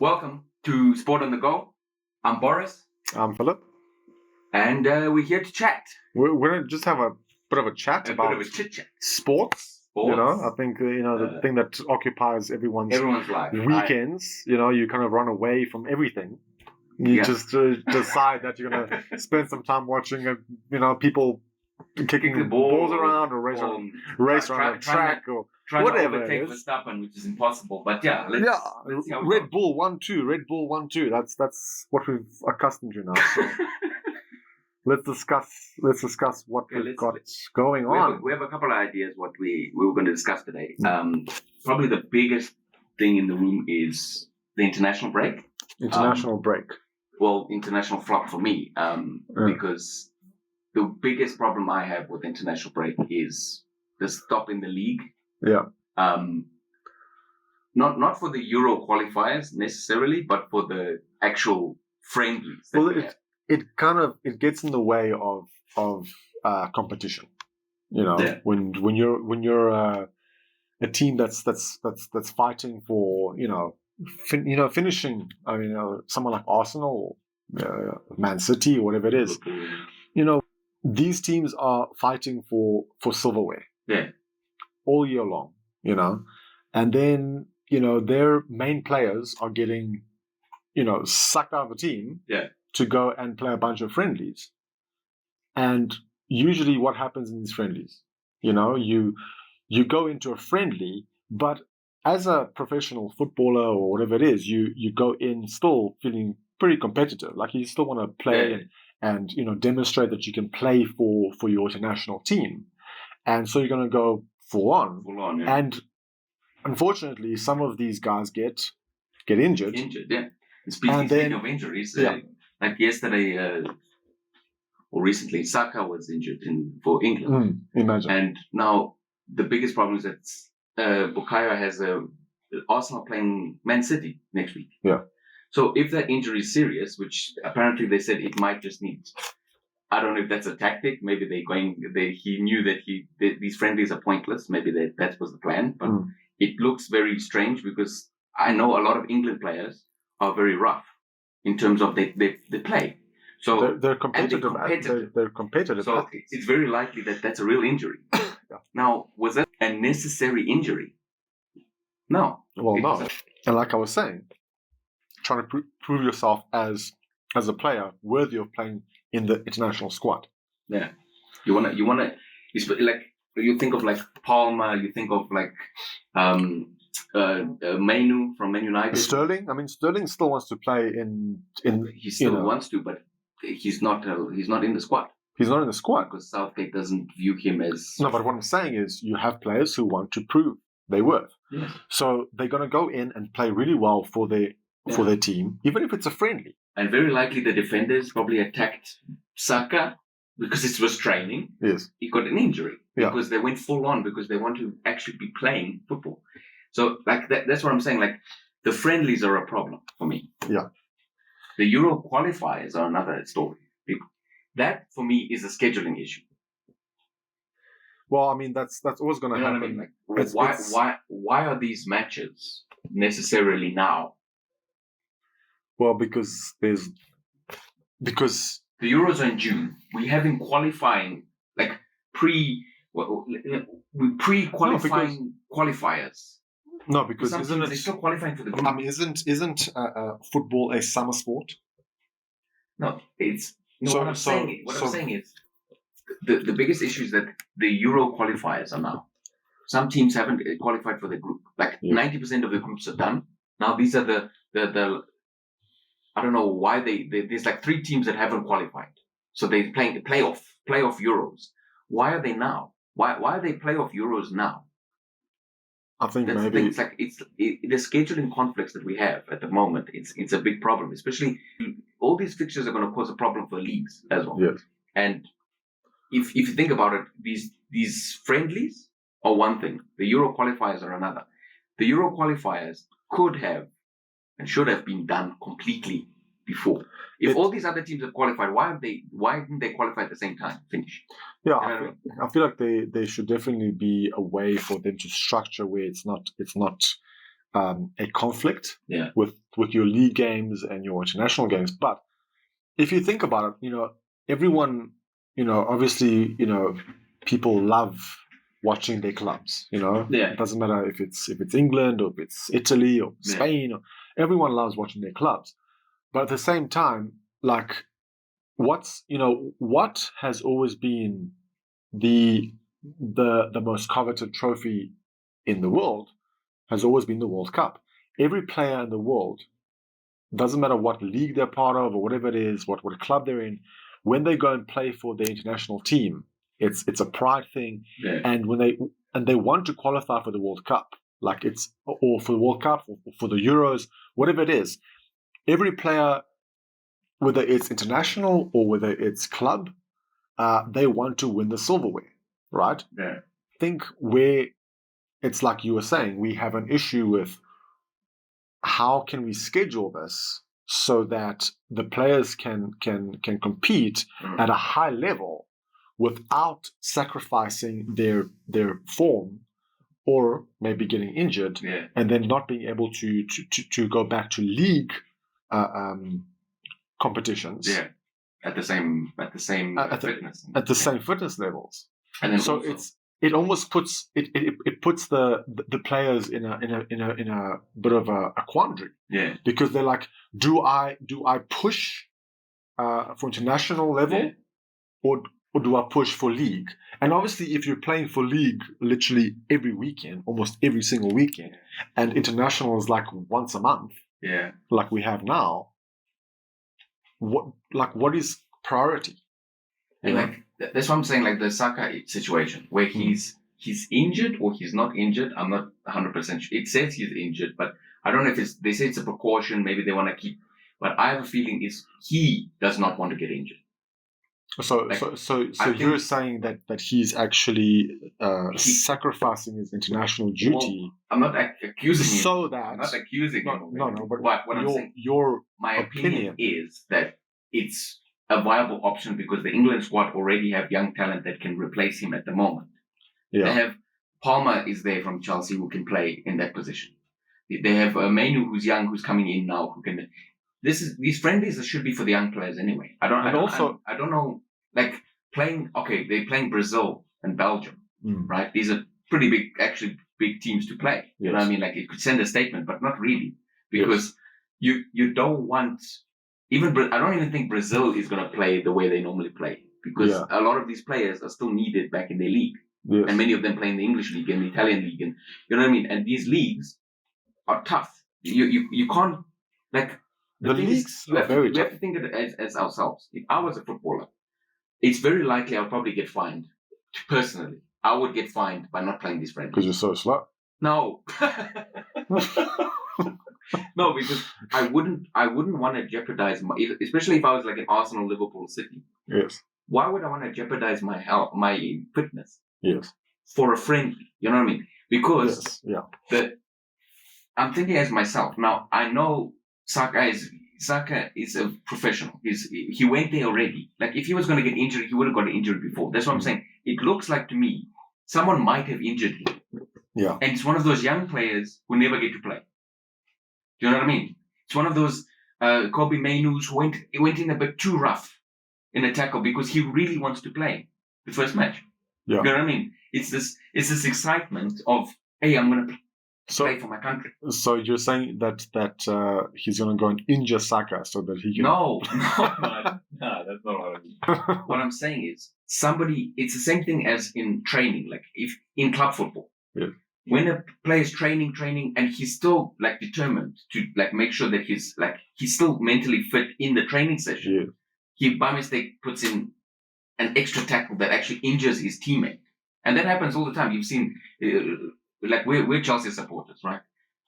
Welcome to Sport on the Go. I'm Boris, I'm Philip. and we're here to chat. We're going to just have a bit of a chat A about bit of a chit chat. sports. You know, I think the thing that occupies everyone's life. weekends. You kind of run away from everything. You just decide that you're going to spend some time watching, people kicking the balls around or race around a track or whatever. Trying to overtake Verstappen, which is impossible. But let's see how Red Bull 1-2. Red Bull 1-2. That's what we've accustomed to now. So. Let's discuss what we've got going on. We have a couple of ideas what we were going to discuss today. Probably the biggest thing in the room is the international break. Well, international flop for me, because the biggest problem I have with international break is the stop in the league. Yeah. Not for the Euro qualifiers necessarily, but for the actual friendlies. It gets in the way of competition. When you're a team that's fighting for finishing. I mean, someone like Arsenal, Man City, or whatever it is. These teams are fighting for silverware. Yeah. All year long. And then their main players are getting sucked out of the team. Yeah. To go and play a bunch of friendlies. And usually what happens in these friendlies, you go into a friendly, but as a professional footballer or whatever it is, you go in still feeling pretty competitive. Like you still want to play and demonstrate that you can play for your international team. And so you're going to go full on. Yeah. And unfortunately, some of these guys get injured. Yeah. Speaking of injuries, like yesterday or recently, Saka was injured for England. Imagine. And now the biggest problem is that Bukayo has Arsenal playing Man City next week. Yeah. So if that injury is serious, which apparently they said it might just need, I don't know if that's a tactic. Maybe he knew that these friendlies are pointless. Maybe that was the plan. But it looks very strange because I know a lot of England players are very rough. In terms of they play, so they're competitive. They're competitive. So it's very likely that that's a real injury. Yeah. Now, was that a necessary injury? No. Well, no. And like I was saying, trying to prove yourself as a player worthy of playing in the international squad. Yeah. You wanna. Like you think of like Palmer. You think of like. Mainu from Man United. Sterling. I mean, Sterling still wants to play in. He still wants to, but he's not in the squad. He's not in the squad because Southgate doesn't view him as. No, but what I'm saying is, you have players who want to prove their worth. Yes. So they're going to go in and play really well for their team, even if it's a friendly. And very likely the defenders probably attacked Saka because it was training. Yes. He got an injury because they went full on because they want to actually be playing football. So, like that's what I'm saying. Like, the friendlies are a problem for me. Yeah. The Euro qualifiers are another story. That for me is a scheduling issue. Well, I mean that's always going to happen. What I mean? Like, why are these matches necessarily now? Well, because the Euros are in June. We have in qualifying like pre-qualifying qualifiers. No, because they're still qualifying for the group. I mean, isn't football a summer sport? No, it's. What I'm saying is, the biggest issue is that the Euro qualifiers are now. Some teams haven't qualified for the group. Like 90% of the groups are done. Now these are the I don't know why there's like 3 teams that haven't qualified. So they're playing playoff Euros. Why are they now? Why are they playoff Euros now? I think that's maybe it's like the scheduling conflicts that we have at the moment. It's a big problem, especially all these fixtures are going to cause a problem for leagues as well. Yes. And if you think about it, these friendlies are one thing. The Euro qualifiers are another. The Euro qualifiers could have and should have been done completely before. If all these other teams have qualified, why didn't they qualify at the same time? Finish. Yeah, I feel like they should definitely be a way for them to structure where it's not a conflict Yeah. with your league games and your international games. But if you think about it, everyone, obviously, people love watching their clubs. Yeah. It doesn't matter if it's England or if it's Italy or Spain. Everyone loves watching their clubs. But at the same time, like, what has always been the most coveted trophy in the world has always been the World Cup. Every player in the world, doesn't matter what league they're part of or whatever it is, what club they're in, when they go and play for their international team, it's a pride thing. Yeah. And when they want to qualify for the World Cup, like or for the World Cup or for the Euros, whatever it is, every player, whether it's international or whether it's club, they want to win the silverware, right? Yeah. Think where it's like you were saying, we have an issue with how can we schedule this so that the players can compete at a high level without sacrificing their form or maybe getting injured, and then not being able to go back to league competitions. Yeah, at the same fitness. At the same fitness levels. And then so also, it almost puts it puts the players in a bit of a quandary. Yeah. Because they're like, do I push for international level, or do I push for league? And obviously, if you're playing for league literally every weekend, almost every single weekend, and international is like once a month, like we have now, what is priority? And like that's what I'm saying. Like the Saka situation, where he's injured or he's not injured. I'm not 100% sure. It says he's injured, but I don't know if they say it's a precaution. Maybe they want to keep. But I have a feeling he does not want to get injured. So you're saying that he's actually sacrificing his international duty. Well, I'm not accusing him. So that I'm not accusing him. No. But what I'm saying, my opinion is that it's a viable option because the England squad already have young talent that can replace him at the moment. Yeah. They have Palmer is there from Chelsea who can play in that position. They have Mainu who's young, who's coming in now, who can. These friendlies should be for the young players anyway. I don't know. Like they're playing Brazil and Belgium, right? These are pretty big teams to play. Yes. You know what I mean? Like it could send a statement, but not really, because you don't want. I don't even think Brazil is going to play the way they normally play, because a lot of these players are still needed back in their league. Yes. And many of them play in the English league and the Italian league, and you know what I mean. And these leagues are tough. You can't like the leagues are very tough. We have to think of it as ourselves. If I was a footballer, it's very likely I'll probably get fined. Personally, I would get fined by not playing these friendlies because you're so slow. No. No, because I wouldn't want to jeopardize especially if I was like an Arsenal, Liverpool, City. Yes. Why would I want to jeopardize my health, my fitness? Yes. For a friendly, you know what I mean? Because I'm thinking as myself. Now I know Saka is a professional. He went there already. Like if he was going to get injured, he would have got injured before. That's what I'm saying. It looks like to me someone might have injured him. Yeah. And it's one of those young players who never get to play. Do you know what I mean? It's one of those Kobe Mainus who went in a bit too rough in a tackle because he really wants to play the first match. Yeah. You know what I mean? It's this excitement of, hey, I'm going to play for my country. So you're saying that he's going to go and injure Saka so that he can... No, that's not what I mean. What I'm saying is it's the same thing as in training, like if in club football. Yeah. When a player is training, and he's still like determined to like make sure that he's still mentally fit in the training session, he by mistake puts in an extra tackle that actually injures his teammate, and that happens all the time. You've seen, like we're Chelsea supporters, right?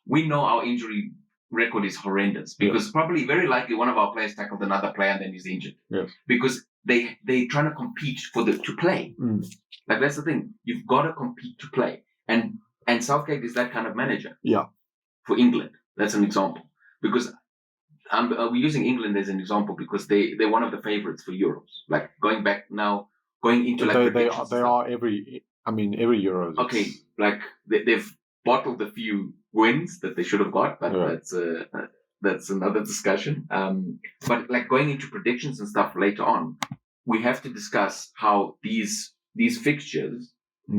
We know our injury record is horrendous because probably very likely one of our players tackled another player and then he's injured. Yes. Because they trying to compete to play. Like that's the thing. You've got to compete to play, and Southgate is that kind of manager. Yeah. For England, that's an example. Because we're using England as an example because they're one of the favourites for Euros. Like going into like they are every Euros. Okay, like they've bottled a few wins that they should have got, but that's another discussion. But like going into predictions and stuff later on, we have to discuss how these fixtures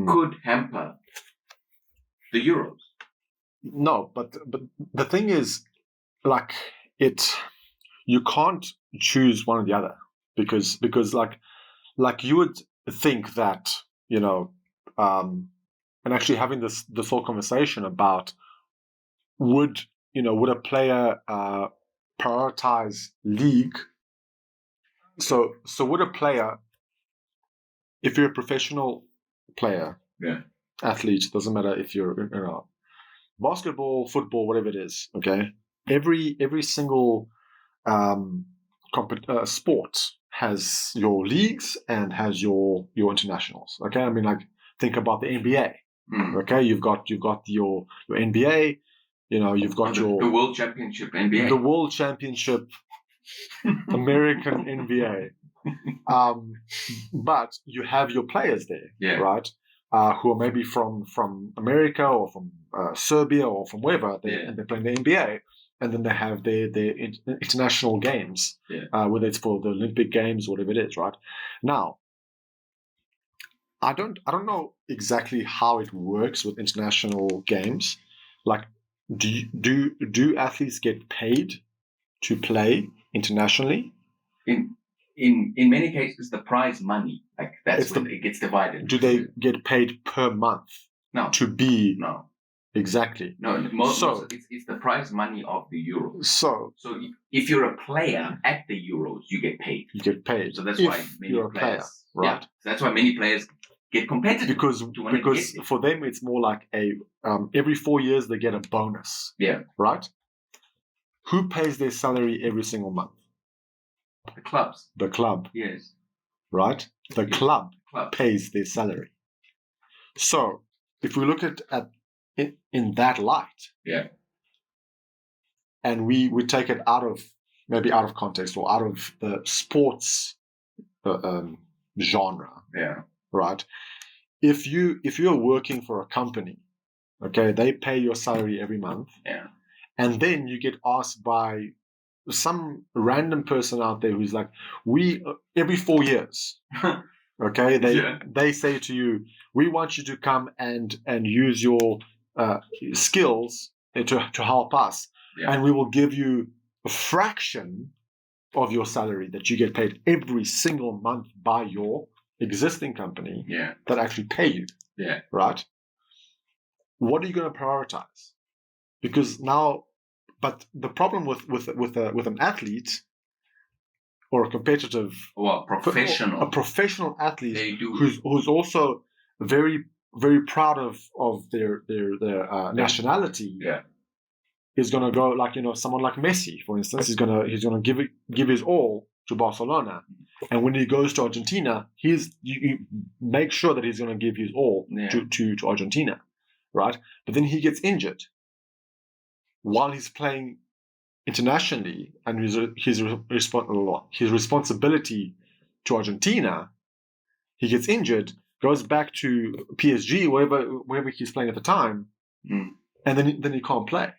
could hamper the Euros. No, but the thing is, like, you can't choose one or the other because like you would think that, you know, and actually having this whole conversation about would a player prioritize league? So would a player, if you're a professional player, athlete, doesn't matter if you're basketball, football, whatever it is, okay, every single sport has your leagues and has your internationals. Okay, I mean, like, think about the NBA. Okay, you've got your NBA. You know, you've got the World Championship NBA, the World Championship American NBA. But you have your players there, right? Who are maybe from America or from Serbia or from wherever, and they're playing the NBA. And then they have their international games, whether it's for the Olympic Games or whatever it is, right? Now, I don't know exactly how it works with international games. Like, do athletes get paid to play internationally? In many cases, the prize money, like that's when it gets divided. Do they get paid per month? No. To be no. Exactly. No, most it's the prize money of the Euros. So if you're a player at the Euros, you get paid. You get paid. So that's why many you're a players, player, right? So that's why many players get competitive because for them it's more like a every 4 years they get a bonus. Yeah. Right. Who pays their salary every single month? The clubs. The club. Yes. Right. The club pays their salary. So if we look at in that light, and we take it out of context or out of the sports genre, right? If you're working for a company, okay, they pay your salary every month, and then you get asked by some random person out there who's like, we every 4 years. Okay, they say to you, we want you to come and use your skills to help us, and we will give you a fraction of your salary that you get paid every single month by your existing company that actually pay you. Right? What are you going to prioritize? Because now, but the problem with an athlete or a competitive, a professional athlete who's also very, very proud of their nationality, is going to go, like, someone like Messi, for instance, he's going to give his all to Barcelona, and when he goes to Argentina, you make sure that he's going to give his all to Argentina, right? But then he gets injured while he's playing internationally, and his responsibility to Argentina, he gets injured, goes back to PSG, wherever he's playing at the time, and then he can't play.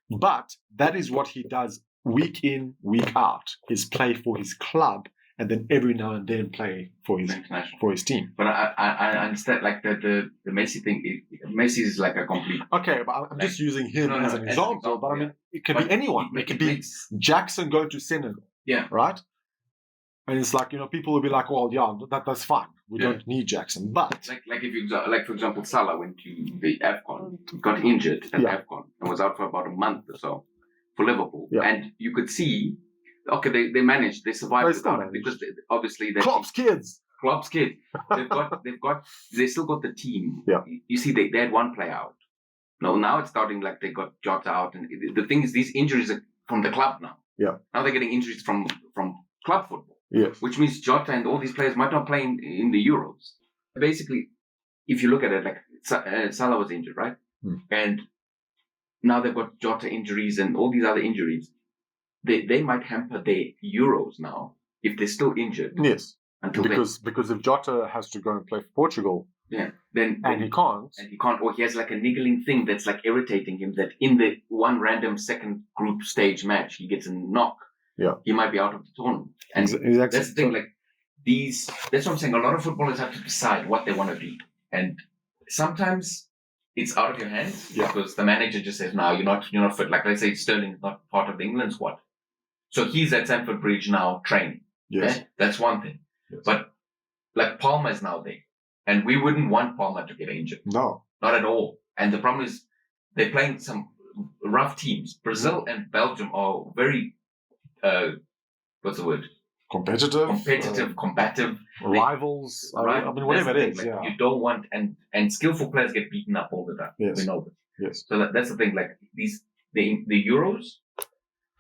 But that is what he does week in, week out, is play for his club, and then every now and then play for his team. But I understand, like, the Messi thing. Messi is like a complete. Okay, but I'm just using him as an example. But I mean, it can be anyone. It can be Jackson going to Senegal. Right. And it's like, people will be like, well, that's fine. We don't need Jackson. But for example, Salah went to the AFCON, got injured at AFCON, and was out for about a month or so for Liverpool. And you could see, okay, they managed, they survived without it, because obviously Klopp's kids. They still got the team. You see, they had one player out. No, now it's starting, like, they got Jota out, and the thing is, these injuries are from the club now. Now they're getting injuries from club football. Which means Jota and all these players might not play in the Euros. Basically, if you look at it, like, Salah was injured, right? And now they've got Jota injuries and all these other injuries. They might hamper their Euros now if they're still injured. Yes. Because if Jota has to go and play for Portugal, then he can't. And he can't, or he has like a niggling thing that's like irritating him. That in the one random second group stage match, he gets a knock. Yeah, he might be out of the tournament. And exactly. That's the thing. Like that's what I'm saying. A lot of footballers have to decide what they want to do, and sometimes it's out of your hands because the manager just says, "No, you're not fit." Like let's say Sterling's not part of the England squad, so he's at Stamford Bridge now training. Yes, okay? That's one thing. Yes. But like Palmer is now there, and we wouldn't want Palmer to get injured. No, not at all. And the problem is they're playing some rough teams. Brazil and Belgium are very what's the word? Competitive, combative. Rivals. I mean, whatever it is. Like, you don't want, and skillful players get beaten up all the time. Yes. We know this. Yes. So that's the thing. Like the Euros,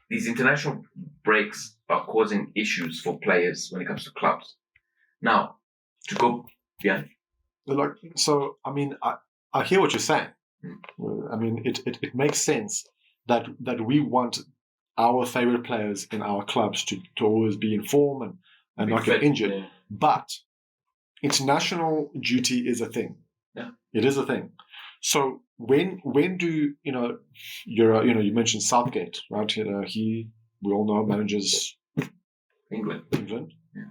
these international breaks are causing issues for players when it comes to clubs. Now, to go, Like, so, I mean, I hear what you're saying. I mean, it makes sense that we want our favorite players in our clubs to always be in form and not get injured. Yeah. But international duty is a thing. Yeah. It is a thing. So when do you mentioned Southgate, right? We all know manages England. Yeah.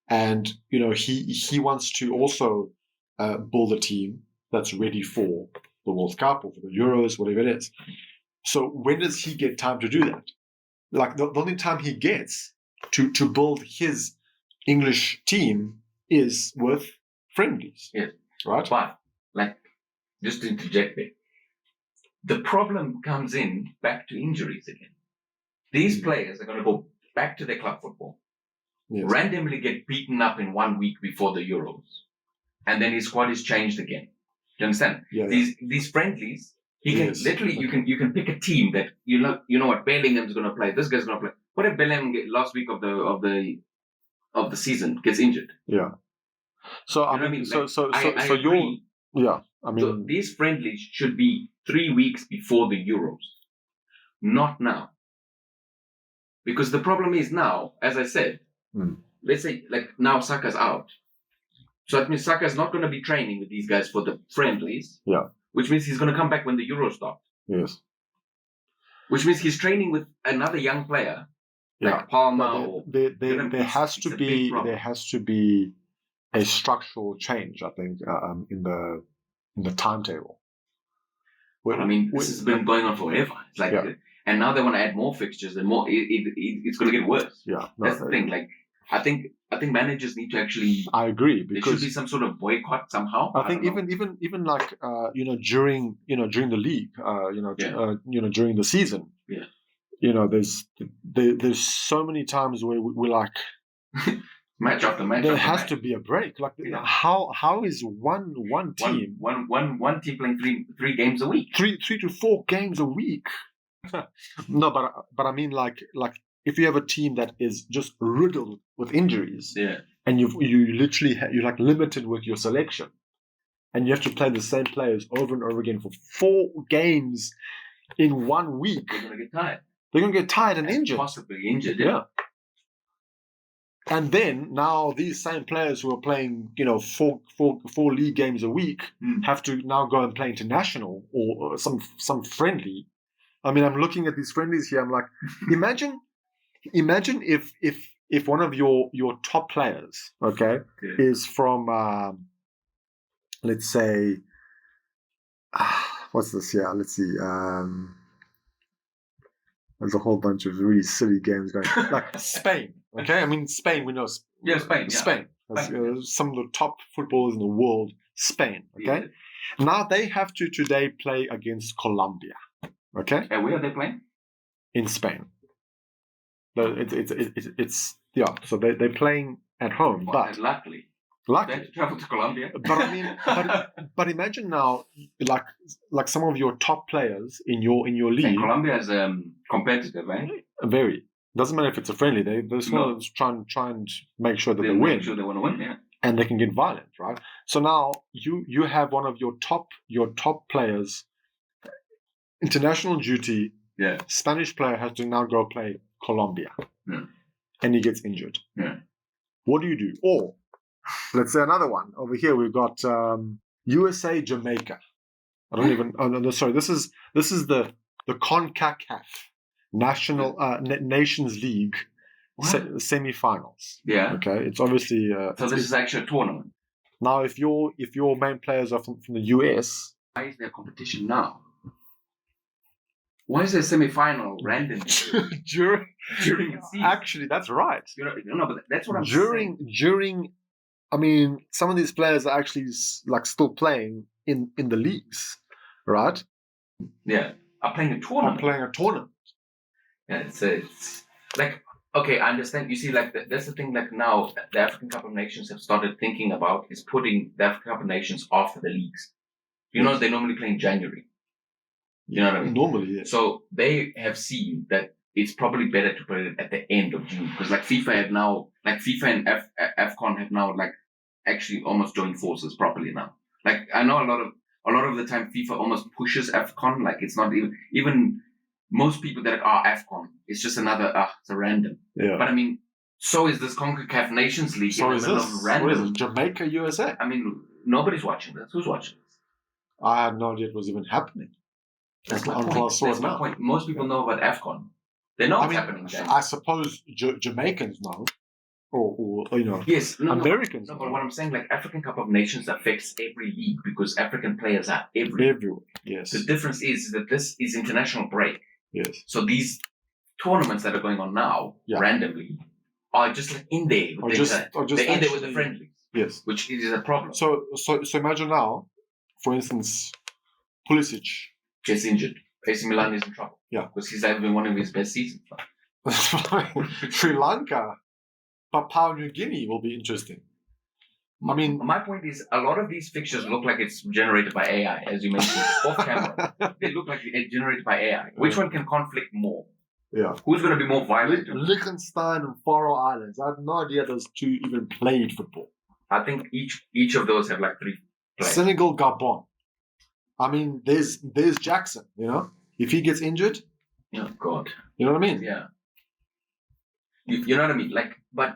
And he wants to also build a team that's ready for the World Cup or for the Euros, whatever it is. So when does he get time to do that? Like the only time he gets to build his English team is with friendlies. Yes. Right? But, like, just to interject there, the problem comes in back to injuries again. These players are going to go back to their club football, randomly get beaten up in 1 week before the Euros, and then his squad is changed again. Do you understand? Yeah. These friendlies, he can literally you can pick a team that you know what Bellingham's going to play. This guy's going to play. What if Bellingham last week of the season gets injured? Yeah. So I mean, so these friendlies should be 3 weeks before the Euros, not now. Because the problem is now, as I said, let's say like now Saka's out. So that means Saka's not going to be training with these guys for the friendlies. Yeah. Which means he's going to come back when the Euros start. Yes. Which means he's training with another young player, like Palmer. There has to be a structural change, I think, in the timetable. Well, I mean, this has been going on forever. It's like, and now they want to add more fixtures and more. It's going to get worse. Yeah, that's the thing. Like, I think managers need to actually. I agree, because there should be some sort of boycott somehow. I think even like during the league, during the season. Yeah. There's so many times where we're like. Match after match. There has to be a break. Like, how is one team one team playing three games a week? 3 to 4 games a week. No, but I mean like if you have a team that is just riddled with injuries, and you literally you're like limited with your selection, and you have to play the same players over and over again for 4 games in 1 week. They're gonna get tired. They're gonna get tired and injured. Possibly injured. Yeah. And then now these same players who are playing, 4 league games a week have to now go and play international or some friendly. I mean, I'm looking at these friendlies here. I'm like, imagine if one of your top players, is from, let's say, what's this here? Let's see. There's a whole bunch of really silly games going, like Spain. Okay, I mean Spain. We know. Yeah, Spain. Spain. Some of the top footballers in the world. Spain. Okay. Yeah. Now they have to today play against Colombia. Okay. And where are they playing? In Spain. It's So they're playing at home, but luckily. They have to travel to Colombia. But I mean, but imagine now, like some of your top players in your league. And Colombia is competitive, right? Very. Doesn't matter if it's a friendly. They just want to try and make sure that they win. Make sure they want to win, yeah. And they can get violent, right? So now you have one of your top players, international duty. Yeah. Spanish player has to now go play Colombia, and he gets injured. Yeah. What do you do? Or let's say another one over here. We've got USA, Jamaica. I don't even. Oh no, sorry. This is the CONCACAF National Nations League semi-finals. Yeah. Okay. It's obviously. So this is actually a tournament. Now, if your main players are from the US, why is there competition now? Why is there semi-final randomly during the season? Actually, that's right. No, but that's what I'm saying. During, I mean, some of these players are actually like still playing in the leagues, right? Yeah, are playing a tournament. Yeah, it's like, okay, I understand. You see, like that's the thing. Like now, the African Cup of Nations have started thinking about is putting the African Cup of Nations after the leagues. You know, they normally play in January. You know what I mean? Normally, yeah. So they have seen that it's probably better to put it at the end of June because, like, FIFA and AFCON have now like actually almost joined forces properly now. Like, I know a lot of the time FIFA almost pushes AFCON. Like, it's not even most people that are AFCON. It's just another it's a random. Yeah. But I mean, so is this CONCACAF Nations League so in the middle of random? What is it? Jamaica, USA. I mean, nobody's watching this. Who's watching this? I had no idea it was even happening. That's my point. Most people know about AFCON. They know what's happening there. I suppose Jamaicans know, or you know, yes, Americans. No, but what I'm saying, like African Cup of Nations affects every league because African players are everywhere. Yes. The difference is that this is international break. Yes. So these tournaments that are going on now, randomly, are just like in there. They're in there with the friendlies. Yes. Which is a problem. So imagine now, for instance, Pulisic gets injured. AC Milan is in trouble. Yeah. Because he's having one of his best seasons. Sri Lanka, Papua New Guinea will be interesting. I mean, my point is, a lot of these fixtures look like it's generated by AI, as you mentioned, off camera. They look like it's generated by AI. Which one can conflict more? Yeah. Who's going to be more violent? Liechtenstein and Faroe Islands. I have no idea those two even played football. I think each of those have like 3 players. Senegal, Gabon. I mean, there's Jackson, you know? If he gets injured. Oh, God. You know what I mean? Yeah. You know what I mean? Like, but,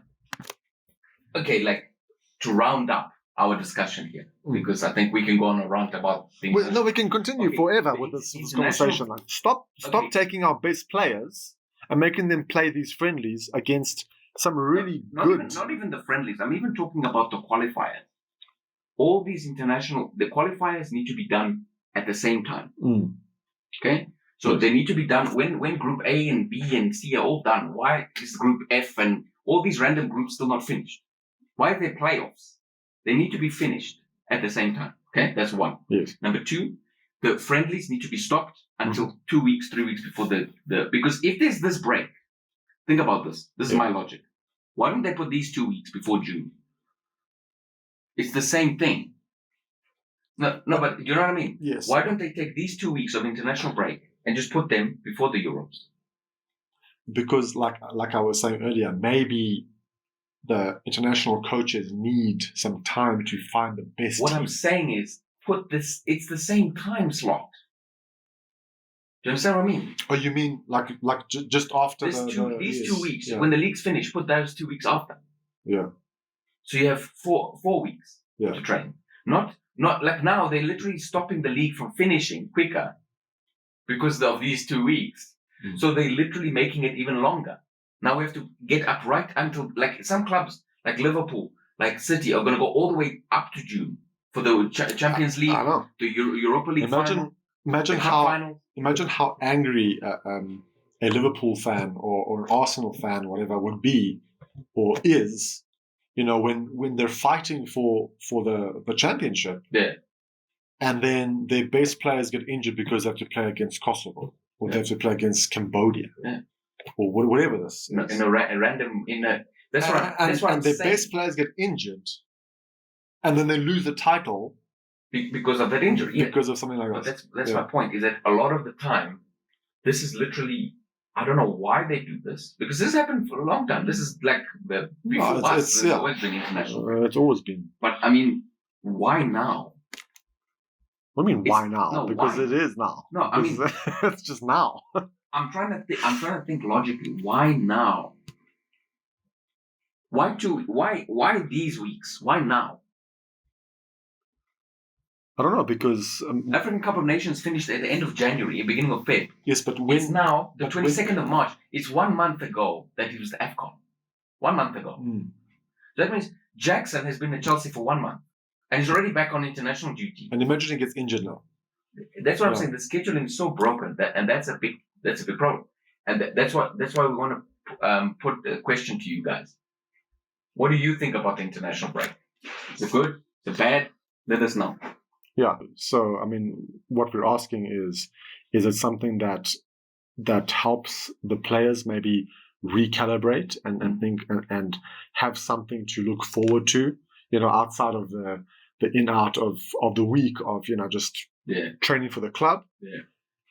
okay, like, to round up our discussion here, because I think we can go on a rant about things. Well, we can continue forever with this conversation. Like, stop taking our best players and making them play these friendlies against some really good... Not even the friendlies. I'm even talking about the qualifiers. All these the qualifiers need to be done at the same time. Okay? So they need to be done when Group A and B and C are all done. Why is Group F and all these random groups still not finished? Why are there playoffs? They need to be finished at the same time. Okay? That's one. Yes. Number 2, the friendlies need to be stopped until 2 weeks, 3 weeks before because if there's this break, think about this. This is my logic. Why don't they put these 2 weeks before June? It's the same thing. No, but you know what I mean? Yes. Why don't they take these 2 weeks of international break and just put them before the Euros? Because, like I was saying earlier, maybe the international coaches need some time to find the best. What I'm saying is, it's the same time slot. Do you understand what I mean? Oh, you mean like just after these 2 weeks, when the league's finished, put those 2 weeks after. Yeah. So you have four weeks to train. Not like now, they're literally stopping the league from finishing quicker because of these 2 weeks. So they're literally making it even longer. Now we have to get up right until, like, some clubs, like Liverpool, like City, are going to go all the way up to June for the Champions League, the Europa League final. Imagine how angry a Liverpool fan or an Arsenal fan, whatever, would be or is, you know, when they're fighting for the championship. Yeah. And then their best players get injured because they have to play against Kosovo or they have to play against Cambodia. Yeah. Or whatever this is. That's what I'm saying. Their best players get injured, and then they lose the title because of that injury. Because of something like that. That's my point. Is that a lot of the time, this is literally, I don't know why they do this, because this happened for a long time. This is like before us. It's always been international. It's always been. But I mean, why now? What do you mean, why now? No, because why? It is now. No, I mean, it's just now. I'm trying to think logically. Why now? Why these weeks? Why now? I don't know, because African Cup of Nations finished at the end of January, beginning of Feb. Yes, but when it's now the 22nd of March. It's 1 month ago that it was the AFCON. 1 month ago. That means Jackson has been at Chelsea for 1 month, and he's already back on international duty. And imagine he gets injured now. That's what I'm saying. The scheduling is so broken, and that's a big problem. And that's why we want to put a question to you guys. What do you think about the international break? Is it good? Is it bad? Let us know. Yeah. So, I mean, what we're asking is it something that helps the players maybe recalibrate and think and have something to look forward to, outside of the in out of the week of, just training for the club,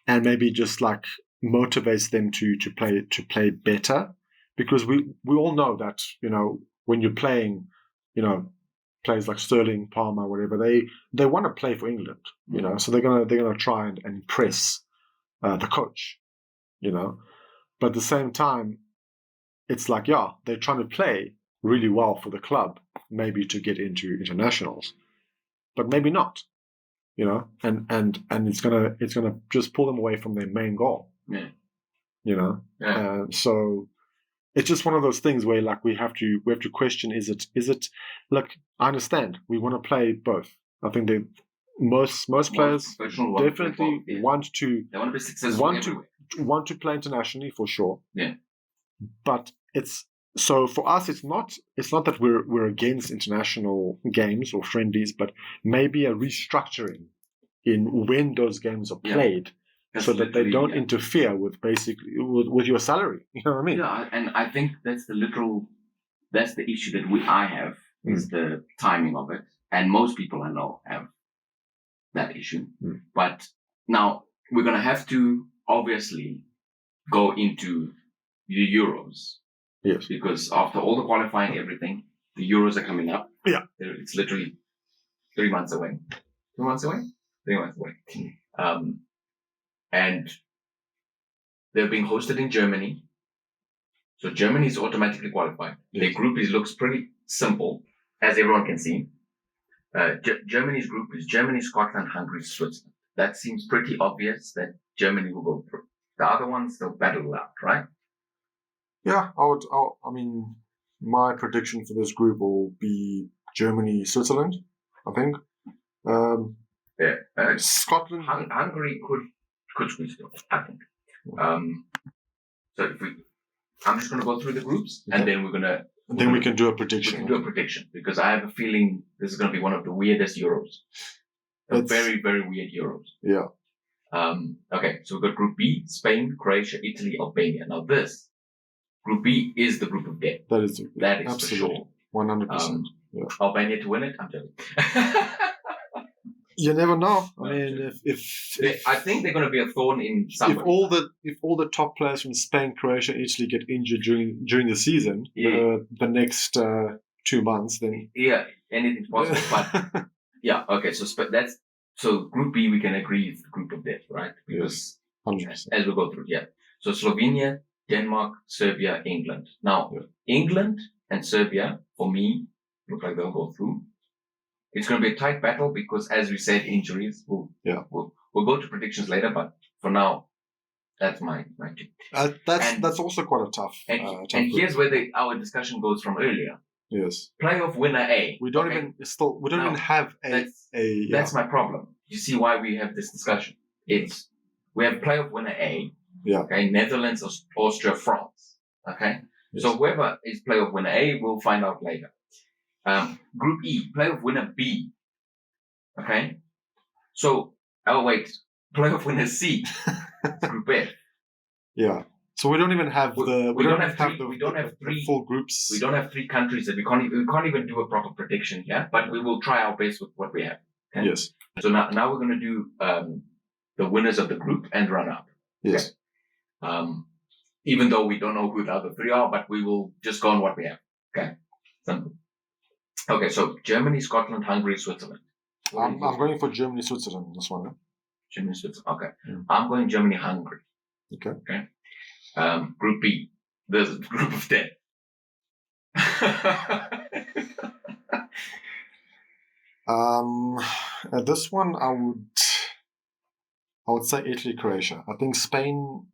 and maybe just like motivates them to play better, because we all know that, when you're playing, players like Sterling, Palmer, whatever, they want to play for England, so they're gonna try and impress the coach, but at the same time, it's like, they're trying to play really well for the club, maybe to get into internationals, but maybe not, and it's gonna just pull them away from their main goal, so it's just one of those things where, like, we have to question, is it like, I understand we want to play both. I think that most players definitely want to be successful want to play internationally, for sure. Yeah. But so for us, it's not that we're against international games or friendlies, but maybe a restructuring in when those games are played, so that they don't interfere with basically with your salary. You know what I mean? Yeah, and I think that's the issue that I have, is the timing of it, and most people I know have that issue. But now we're gonna have to obviously go into the Euros. Yes. Because after all the qualifying, everything, the Euros are coming up. Yeah. It's literally 3 months away. 2 months away? 3 months away. And they're being hosted in Germany. So Germany is automatically qualified. Yes. Their group looks pretty simple, as everyone can see. Germany's group is Germany, Scotland, Hungary, Switzerland. That seems pretty obvious that Germany will go through. The other ones, they'll battle out, right? Yeah, I mean, my prediction for this group will be Germany, Switzerland, I think. Scotland, Hungary could squeeze it, I think. So I'm just going to go through the groups, and then we can do a prediction. We can do a prediction, because I have a feeling this is going to be one of the weirdest Euros. Very, very weird Euros. Yeah. Okay, so we've got Group B: Spain, Croatia, Italy, Albania. Now this Group B is the group of death. That is absolutely, for sure. 100%. Albania to win it? I'm joking. You never know. I mean, if I think they're going to be a thorn in somebody. If all the top players from Spain, Croatia, Italy get injured during the season, the next 2 months, then anything's possible. But okay. So Group B, we can agree is the group of death, right? Because 100%. As we go through, So Slovenia, Denmark, Serbia, England. Now, England and Serbia, for me, look like they'll go through. It's going to be a tight battle because, as we said, injuries. We'll go to predictions later, but for now, that's my tip. That's also quite a tough. And here's where our discussion goes from earlier. Yes. Playoff winner A. We don't even have a. That's my problem. You see why we have this discussion? We have playoff winner A. Yeah. Okay. Netherlands, Austria, France. Okay. Yes. So whoever is playoff winner A, we'll find out later. Group E, playoff winner B. Okay. So, playoff winner C. Group F. Yeah. So we don't even have we don't have three full groups. We don't have 3 countries that we can't even do a proper prediction here, but we will try our best with what we have. Okay? Yes. So now we're going to do the winners of the group and run up. Yes. Okay? Even though we don't know who the other 3 are, but we will just go on what we have. Okay. Simple. Okay, so Germany, Scotland, Hungary, Switzerland. I'm going for Germany, Switzerland on this one. Eh? Germany, Switzerland. Okay. I'm going Germany, Hungary. Okay. Group B. There's a group of 10. This one, I would say Italy, Croatia. I think Spain.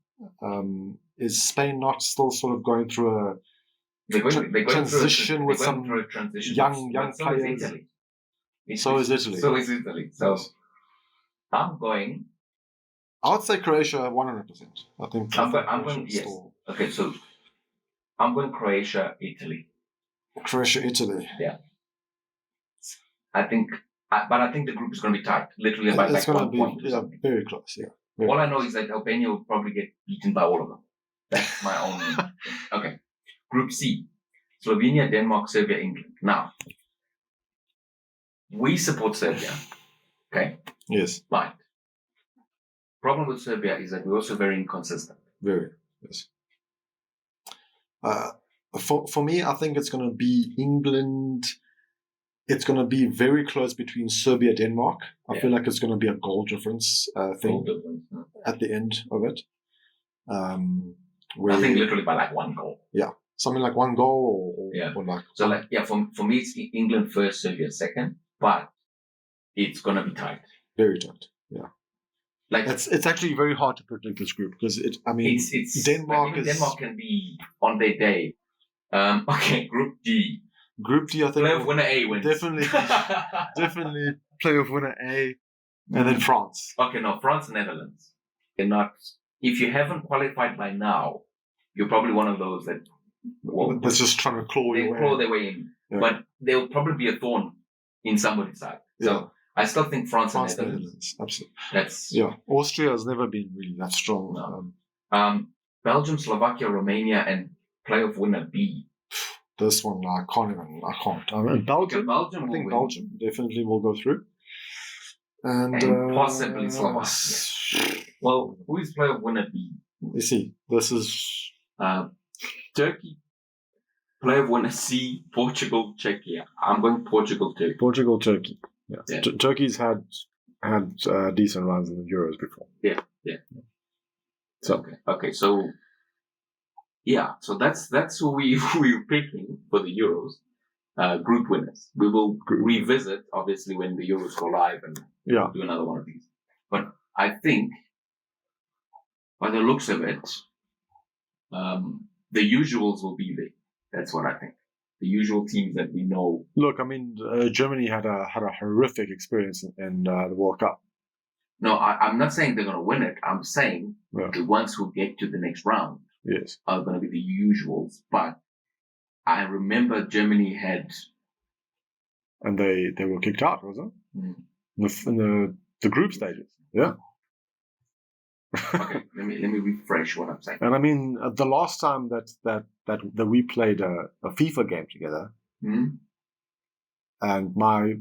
Is Spain not still sort of going through a transition with some young players? So is Italy. So yes. I'm going. I would say Croatia 100%. I think I'm going. Yes. Okay, so I'm going Croatia, Italy. Croatia, Italy. Yeah. I think the group is going to be tight. Literally by it's going to be very close. Yeah. Very all I know is that Albania will probably get beaten by all of them. That's my only. Okay. Group C: Slovenia, Denmark, Serbia, England. Now, we support Serbia. Okay. Yes. But problem with Serbia is that we're also very inconsistent. Very. Yes. For me, I think it's going to be England. It's going to be very close between Serbia and Denmark. I feel like it's going to be a goal difference thing at the end of it. I think literally by like one goal. Yeah, something like one goal or like. So for me it's England first, Serbia second, but it's going to be tight. Very tight. Yeah. Like it's actually very hard to predict this group because it's Denmark like Denmark can be on their day. Okay, Group D. Group D, I think. Playoff winner A wins. Definitely playoff winner A, and then France. Okay, no, France, Netherlands. They're not. If you haven't qualified by now, you're probably one of those that. That's just trying to claw their way in, but they'll probably be a thorn in somebody's side. So I still think France and Netherlands. Absolutely. That's Austria has never been really that strong. No. Belgium, Slovakia, Romania, and playoff winner B. This one I can't. Belgium. I think Belgium definitely will go through, and possibly Slovakia. Well, who is playoff winner B? You see, this is Turkey. Playoff winner C. Portugal, Czechia. I'm going Portugal, Turkey. Portugal, Turkey. Yeah. Turkey's had decent runs in the Euros before. Yeah. So okay. So. Yeah, so that's who we're picking for the Euros, group winners. We will revisit, obviously, when the Euros go live and do another one of these. But I think, by the looks of it, the usuals will be there. That's what I think. The usual teams that we know. Look, I mean, Germany had a horrific experience in the World Cup. No, I'm not saying they're going to win it. I'm saying the ones who get to the next round. Yes. Are going to be the usuals, but I remember Germany had, and they were kicked out, wasn't it? In the group stages, yeah. Okay, let me refresh what I'm saying. And I mean, the last time that we played a FIFA game together, and my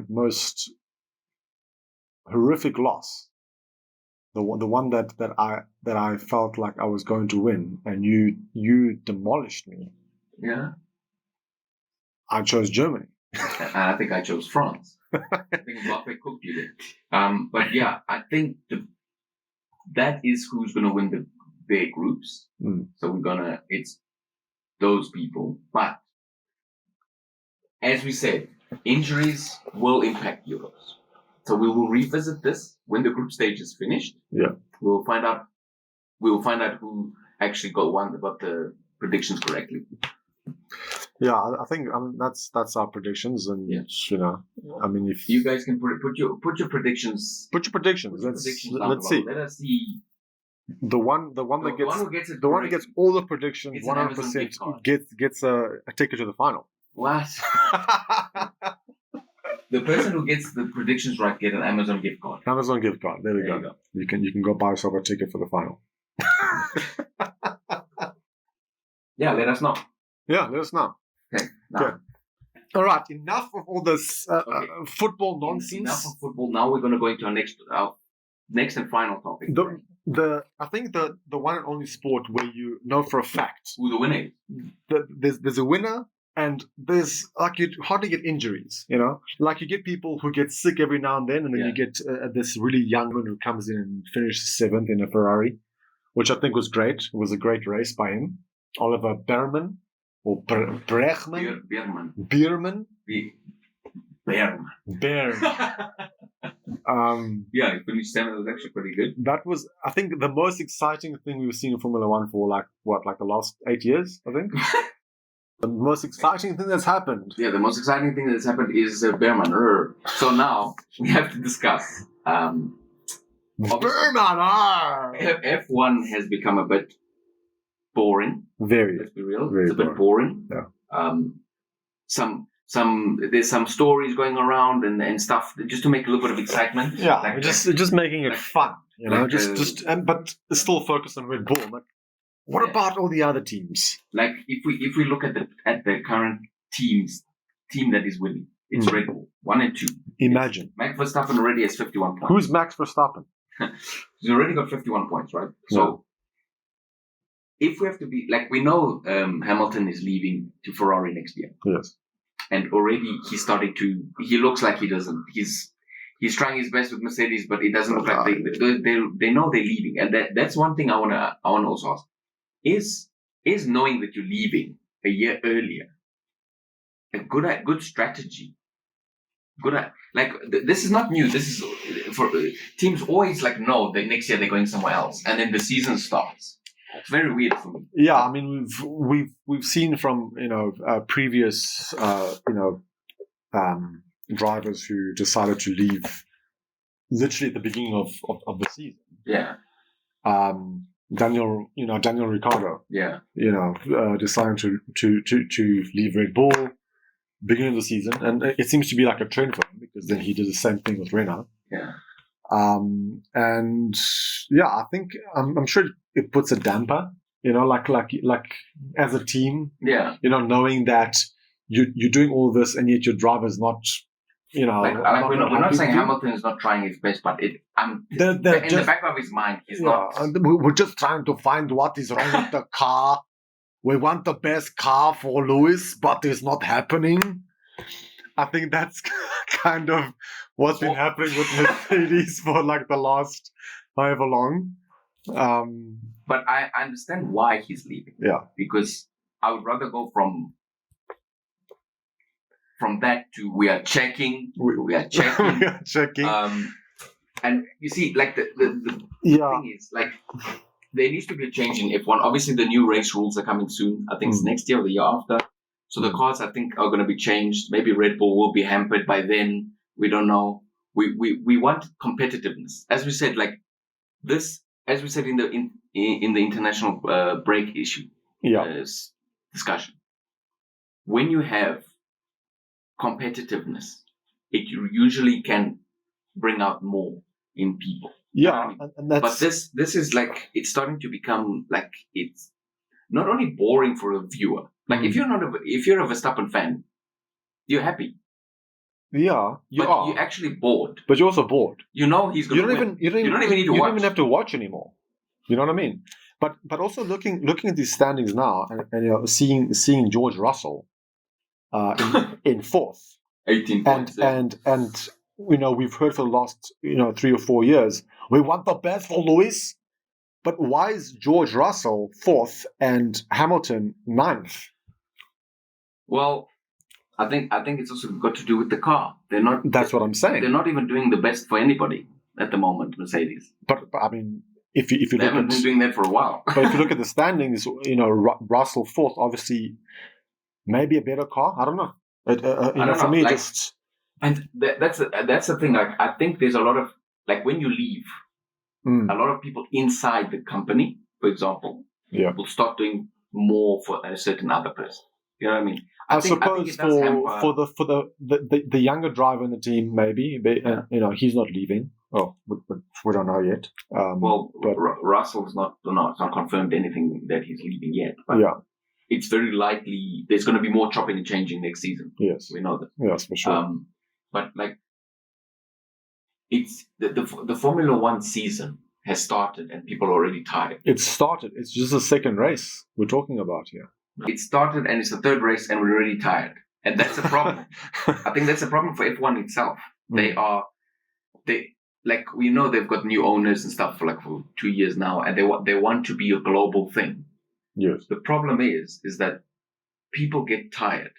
most horrific loss. The one that I felt like I was going to win, and you demolished me. Yeah. I chose Germany. And I think I chose France. I think Mbappe cooked you there. But yeah, I think that is who's going to win their groups. So it's those people. But as we said, injuries will impact Euros. So we will revisit this when the group stage is finished. Yeah. We will find out who actually got the predictions correctly. Yeah, I think that's our predictions, and I mean, if you guys can put your predictions. Put your predictions. Let's see. Let us see. The one that gets all the predictions 100% gets a ticket to the final. What? The person who gets the predictions right get an Amazon gift card. Amazon gift card. There we go. You can go buy yourself a ticket for the final. Yeah, let us know. Yeah, let us know. Okay. Good. All right. Enough of all this football nonsense. Enough of football. Now we're going to go into our next and final topic. I think the one and only sport where you know for a fact who the winner is. There's a winner. And there's you hardly get injuries, like you get people who get sick every now and then, and then you get this really young one who comes in and finishes 7th in a Ferrari, which I think was great. It was a great race by him, Oliver Beerman or Bierman. Bear. Yeah, he finished 7th. It was actually pretty good. That was, I think, the most exciting thing we've seen in Formula One for like the last 8 years, I think. The most exciting thing that's happened. Yeah, the most exciting thing that's happened is Bearman. So now we have to discuss. Bearman! F1 has become a bit boring. Very. Let's be real. Very it's a bit boring. Yeah. There's some stories going around and stuff just to make a little bit of excitement. Yeah, like, just making it fun, you know. But still focus on Red Bull. Like, what about all the other teams? Like if we look at the current team that is winning, it's Red Bull 1 and 2. Imagine Max Verstappen already has 51 points. Who's Max Verstappen? He's already got 51 points, right? So if we have to be like, we know Hamilton is leaving to Ferrari next year. Yes. And already he looks like he doesn't. He's trying his best with Mercedes, but it doesn't look like they know they're leaving. And that's one thing I wanna also ask. Is knowing that you're leaving a year earlier a good strategy? This is not new. This is for teams always know that next year they're going somewhere else, and then the season starts. It's very weird for me. Yeah, I mean we've seen from previous drivers who decided to leave literally at the beginning of the season. Yeah. Daniel Ricciardo. Yeah. Deciding to leave Red Bull beginning of the season, and it seems to be like a trend for him because then he did the same thing with Renault. Yeah. And yeah, I think I'm sure it puts a damper, like as a team, knowing that you're doing all this and yet your driver's not, we're not saying Hamilton is not trying his best, but in the back of his mind, he's not. We're just trying to find what is wrong with the car. We want the best car for Lewis, but it's not happening. I think that's kind of what's been happening with Mercedes for the last however long. But I understand why he's leaving. Yeah. Because I would rather go from that to we are checking. We are checking. We are checking. And you see, the thing is, there needs to be a change in F1. Obviously, the new race rules are coming soon. I think it's next year or the year after. So the cars, I think, are going to be changed. Maybe Red Bull will be hampered by then. We don't know. We want competitiveness, as we said. As we said in the international break issue discussion. When you have competitiveness, it usually can bring out more in people. Yeah, and that's... But this is it's starting to become it's not only boring for a viewer. If you're a Verstappen fan, you're happy. Yeah, you're actually bored. But you're also bored. He's going to win. You don't even need to watch. You don't even have to watch anymore. You know what I mean? But also looking at these standings now and seeing George Russell in fourth, 18 points, and we've heard for the last 3 or 4 years, we want the best for Lewis, but why is George Russell fourth and Hamilton ninth? Well, I think it's also got to do with the car. They're not. That's what I'm saying. They're not even doing the best for anybody at the moment, Mercedes. But I mean, if you they haven't been doing that for a while. But if you look at the standings, Russell fourth, obviously, maybe a better car. I don't know. I don't know. For me, just. And that's the thing. I think there's a lot of when you leave, a lot of people inside the company, for example, will start doing more for a certain other person. You know what I mean? I suppose for the younger driver in the team, maybe he's not leaving. Oh, we don't know yet. But Russell's not confirmed anything that he's leaving yet. But it's very likely there's going to be more chopping and changing next season. Yes, we know that. Yes, for sure. But it's the Formula One season has started and people are already tired. It's started. It's just a second race we're talking about here. It started and it's the third race and we're already tired. And that's a problem. I think that's a problem for F1 itself. They've got new owners and stuff for 2 years now, and they want to be a global thing. Yes. The problem is that people get tired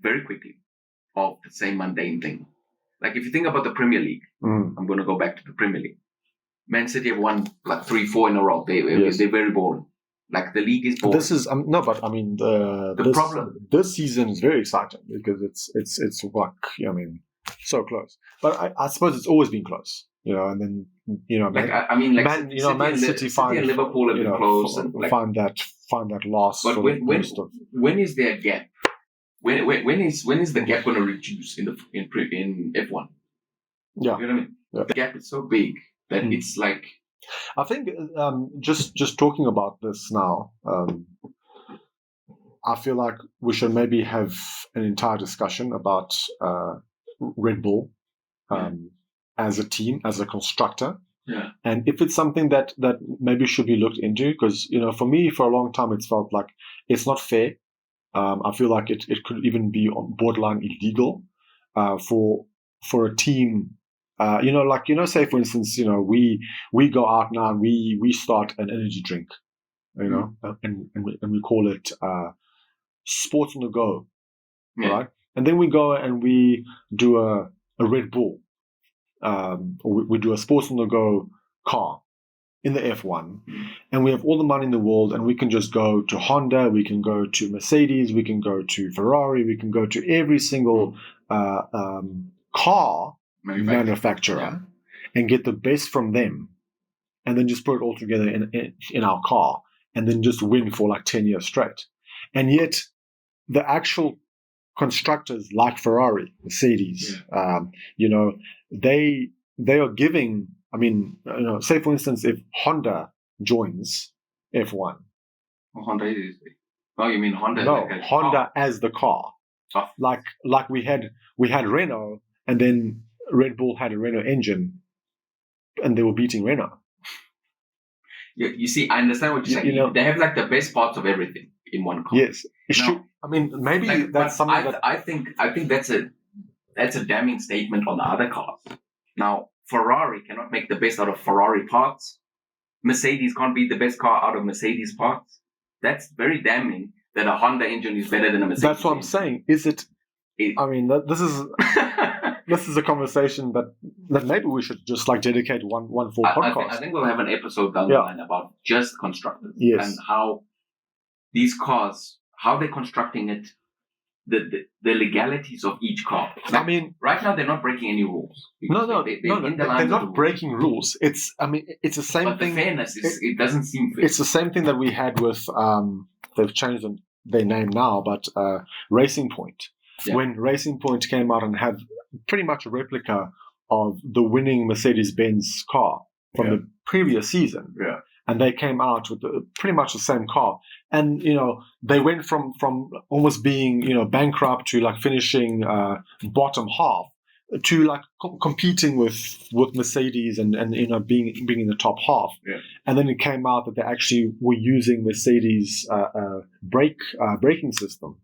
very quickly. of the same mundane thing. Like if you think about the Premier League, I'm going to go back to the Premier League. Man City have won like 3-4 in a row. They're very boring. Like the league is boring. This is but I mean problem. This season is very exciting because it's like so close. But I suppose it's always been close, and then Man City find and Liverpool have been close and find that loss. But when is there a gap? When is the gap going to reduce in F1? Yeah, you know what I mean. Yeah. The gap is so big that it's like. I think just talking about this now, I feel like we should maybe have an entire discussion about Red Bull as a team, as a constructor. Yeah. And if it's something that maybe should be looked into, because for me, for a long time, it's felt like it's not fair. I feel like it could even be borderline illegal for a team. Say for instance, we go out now and we start an energy drink, and we call it Sports on the Go, right? And then we go and we do a Red Bull, or we do a Sports on the Go car in the F1, and we have all the money in the world, and we can just go to Honda, we can go to Mercedes, we can go to Ferrari, we can go to every single car manufacturer and get the best from them, and then just put it all together in our car, and then just win for like 10 years straight. And yet the actual constructors like Ferrari, Mercedes, they are giving, say for instance, if Honda joins F1. Honda is. Oh, you mean Honda? No, Honda as the car. Oh. Like we had Renault, and then Red Bull had a Renault engine, and they were beating Renault. You see, I understand what you're saying. They have like the best parts of everything in one car. Yes, maybe that's something I think that's a damning statement on the other cars. Now, Ferrari cannot make the best out of Ferrari parts. Mercedes can't be the best car out of Mercedes parts. That's very damning that a Honda engine is better than a Mercedes. That's what I'm saying. Is it? This is this is a conversation that maybe we should just like dedicate one full podcast. I think we'll have an episode down the line about just constructors and how these cars, how they're constructing it, the legalities of each car. Right now they're not breaking any rules. They're not breaking rules. It's the same thing. The fairness it doesn't seem fair. It's the same thing that we had with they've changed their name now, but Racing Point. Yeah. When Racing Point came out and had pretty much a replica of the winning Mercedes-Benz car from the previous season, and they came out with pretty much the same car, and they went from almost being bankrupt to like finishing bottom half to like competing with Mercedes and being in the top half, and then it came out that they actually were using Mercedes braking system,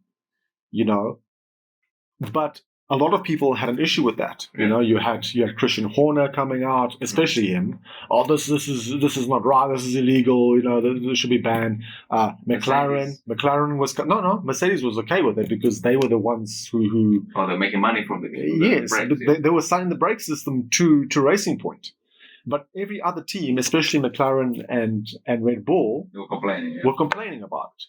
but a lot of people had an issue with that. You had Christian Horner coming out, especially him. Oh, this is not right. This is illegal. This should be banned. McLaren was Mercedes was okay with it because they were the ones who they're making money from the yes, brakes, but they were selling the brake system to Racing Point. But every other team, especially McLaren and Red Bull, were complaining about it.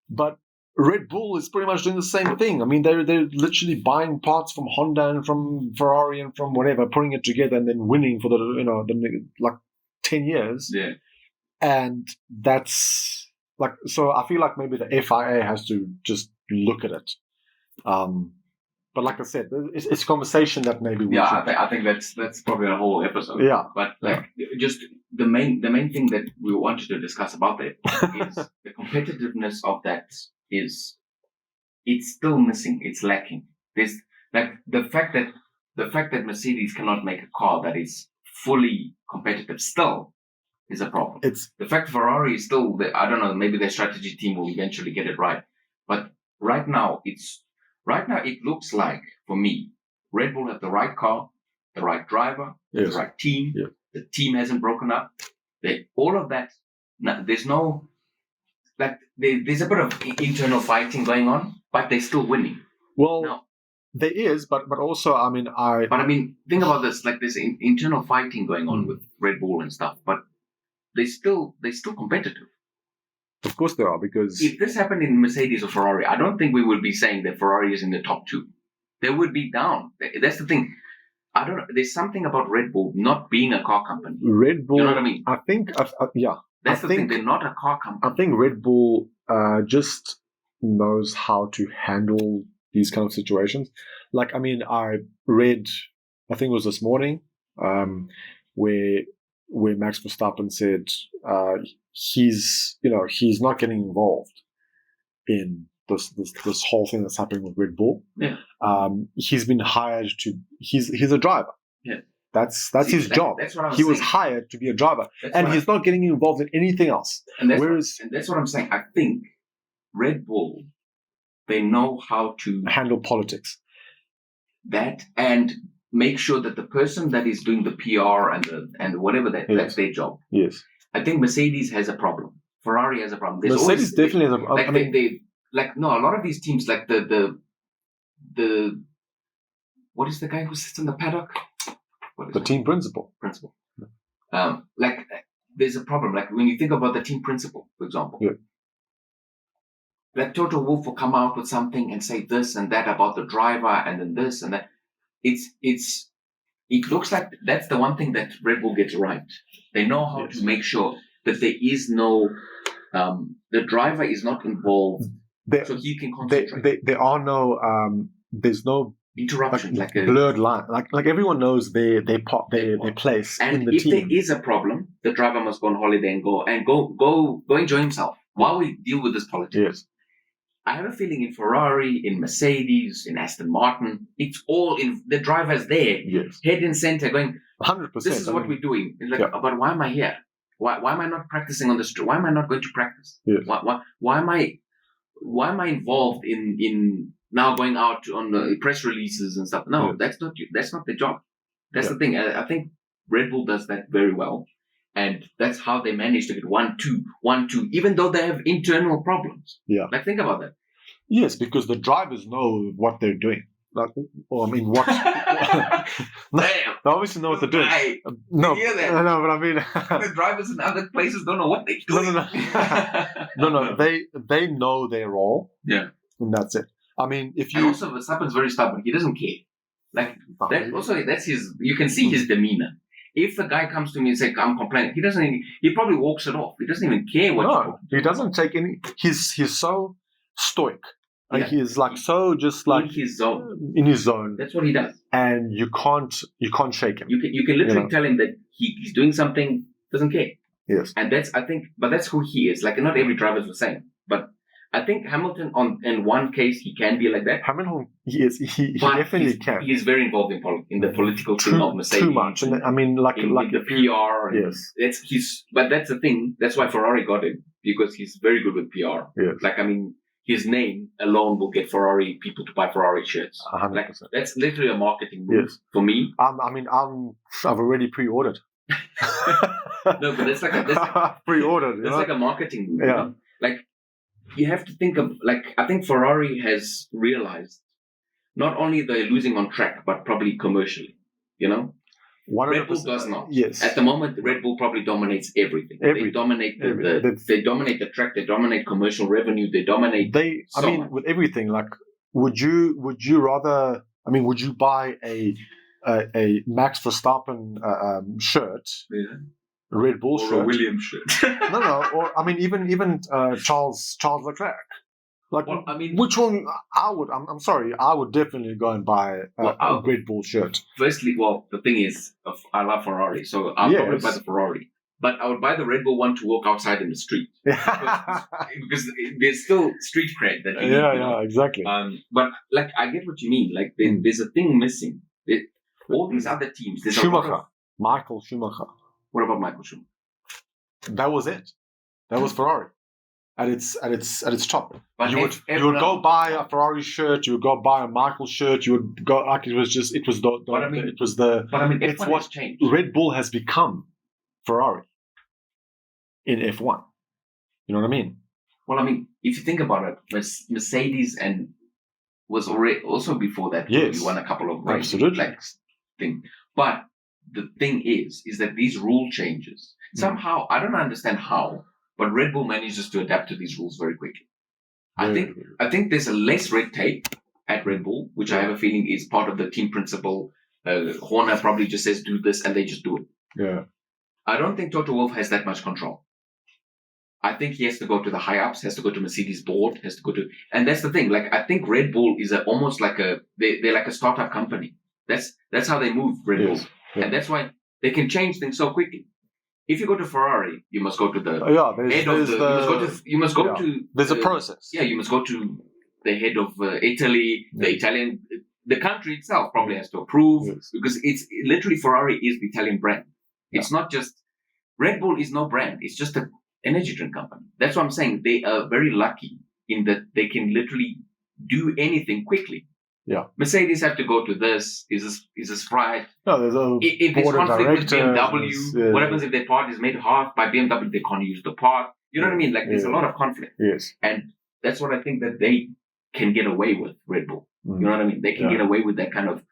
But Red Bull is pretty much doing the same thing. They're literally buying parts from Honda and from Ferrari and from whatever, putting it together and then winning for the 10 years. Yeah. And that's so I feel like maybe the FIA has to just look at it. But like I said, it's a conversation that maybe we should. I think that's probably a whole episode. Yeah. But just the main thing that we wanted to discuss about that is the competitiveness of that. It's still missing. It's lacking. There's the fact that Mercedes cannot make a car that is fully competitive still is a problem. It's the fact Ferrari is still. I don't know. Maybe their strategy team will eventually get it right. But right now it looks like for me, Red Bull have the right car, the right driver, the right team. Yeah. The team hasn't broken up. All of that. There's no. There's a bit of internal fighting going on, but they're still winning. Well, There is, but also, I mean, But I mean, think about this. Like, there's internal fighting going on with Red Bull and stuff, but they're still competitive. Of course they are, because if this happened in Mercedes or Ferrari, I don't think we would be saying that Ferrari is in the top two. They would be down. That's the thing. I don't know. There's something about Red Bull not being a car company. Red Bull, you know what I mean? I think, yeah. That's the thing. They're not a car company. I think Red Bull just knows how to handle these kind of situations. Like, I mean, I read, I think it was this morning, where Max Verstappen said he's not getting involved in this whole thing that's happening with Red Bull. Yeah. He's been hired to. He's a driver. Yeah. That's his job. That's what he was hired to be a driver, and he's not getting involved in anything else. And that's what I'm saying. I think Red Bull, they know how to handle politics. That and make sure that the person that is doing the PR and whatever that's their job. Yes. I think Mercedes has a problem. Ferrari has a problem. Mercedes definitely has a problem. A lot of these teams, like the what is the guy who sits in the paddock? The team principal. There's a problem. Like when you think about the team principal, for example. Yeah. Like Toto Wolff will come out with something and say this and that about the driver and then this and that. It looks like that's the one thing that Red Bull gets right. They know how to make sure that there is no, the driver is not involved, so he can concentrate. There are no, there's no interruption, like a blurred line. Like everyone knows their place in the team. And if there is a problem, the driver must go on holiday and go enjoy himself while we deal with this politics. Yes. I have a feeling in Ferrari, in Mercedes, in Aston Martin, it's all in the driver's there, head and center, going 100%. This is what we're doing. It's like, but why am I here? Why am I not practicing on the street? Why am I not going to practice? Yes. Why am I involved in now going out on the press releases and stuff? No, that's not the job. That's the thing. I think Red Bull does that very well. And that's how they manage to get 1-2, even though they have internal problems. Yeah. Like, think about that. Yes, because the drivers know what they're doing. Like, well, I mean, what? They obviously know what they're doing. No, you hear that? No, but I mean, the drivers in other places don't know what they're doing. No. They know their role. Yeah, and that's it. I mean, if you and also Verstappen's very stubborn. He doesn't care. Like that's his. You can see his demeanor. If the guy comes to me and says, I'm complaining, he probably walks it off. He doesn't even care what you're talking. He doesn't take any, he's so stoic. Like he's like so just like in his zone. That's what he does. And you can't shake him. You can literally tell him that he's doing something, doesn't care. Yes. And that's who he is. Like, not every driver is the same. But I think Hamilton, in one case, he can be like that. Hamilton, he definitely can. He is very involved in the political thing of Mercedes. Too much. And I mean, like the PR. Yes. But that's the thing. That's why Ferrari got him, because he's very good with PR. Yes. Like, I mean, his name alone will get Ferrari people to buy Ferrari shirts. 100%. Like, that's literally a marketing move for me. I've already pre-ordered. No, but that's pre-ordered. That's like a marketing move. Yeah. You know? Like, you have to think of, like, I think Ferrari has realized not only they're losing on track, but probably commercially, you know? 100%. Red Bull does not. Yes. At the moment, Red Bull probably dominates everything. They dominate they dominate the track, they dominate commercial revenue, they dominate with everything. Like, would you rather, would you buy a Max Verstappen shirt? Yeah. Red Bull shirt. Or a Williams shirt. No. Or even Charles Leclerc. Like, well, which one? I'm sorry. I would definitely go and buy a Red Bull shirt. Firstly, the thing is, I love Ferrari, so I'll probably buy the Ferrari. But I would buy the Red Bull one to walk outside in the street because there's still street cred that you need. Yeah, exactly. But like, I get what you mean. Like, there's a thing missing. All these other teams. Michael Schumacher. What about Michael Schumacher? That was it. That was Ferrari at its top. But you would go buy a Ferrari shirt. You would go buy a Michael shirt. You would go like it's what changed. Red Bull has become Ferrari in F1. You know what I mean? Well, if you think about it, Mercedes and was already also before that. Yes. You won a couple of races. Absolutely. Thing. But the thing is that these rule changes, somehow, I don't understand how, but Red Bull manages to adapt to these rules very quickly. I think there's a less red tape at Red Bull, which I have a feeling is part of the team principle. Horner probably just says do this and they just do it. Yeah. I don't think Toto Wolff has that much control. I think he has to go to the high ups, has to go to Mercedes board, has to go to, and that's the thing. Like I think Red Bull is almost like they're like a startup company. That's how they move Red Bull, and that's why they can change things so quickly. If you go to Ferrari, you must go to the head of the. You must go to. There's a process. Yeah, you must go to the head of Italy. The Italian, the country itself probably has to approve because it's literally Ferrari is the Italian brand. It's not just Red Bull is no brand. It's just an energy drink company. That's what I'm saying. They are very lucky in that they can literally do anything quickly. Yeah. Mercedes have to go to this. Is this Sprite? No, there's a if there's conflict with BMW, what happens yes. if their part is made half by BMW? They can't use the part. You know what I mean? Like there's a lot of conflict. Yes. And that's what I think that they can get away with, Red Bull. You know what I mean? They can get away with that kind of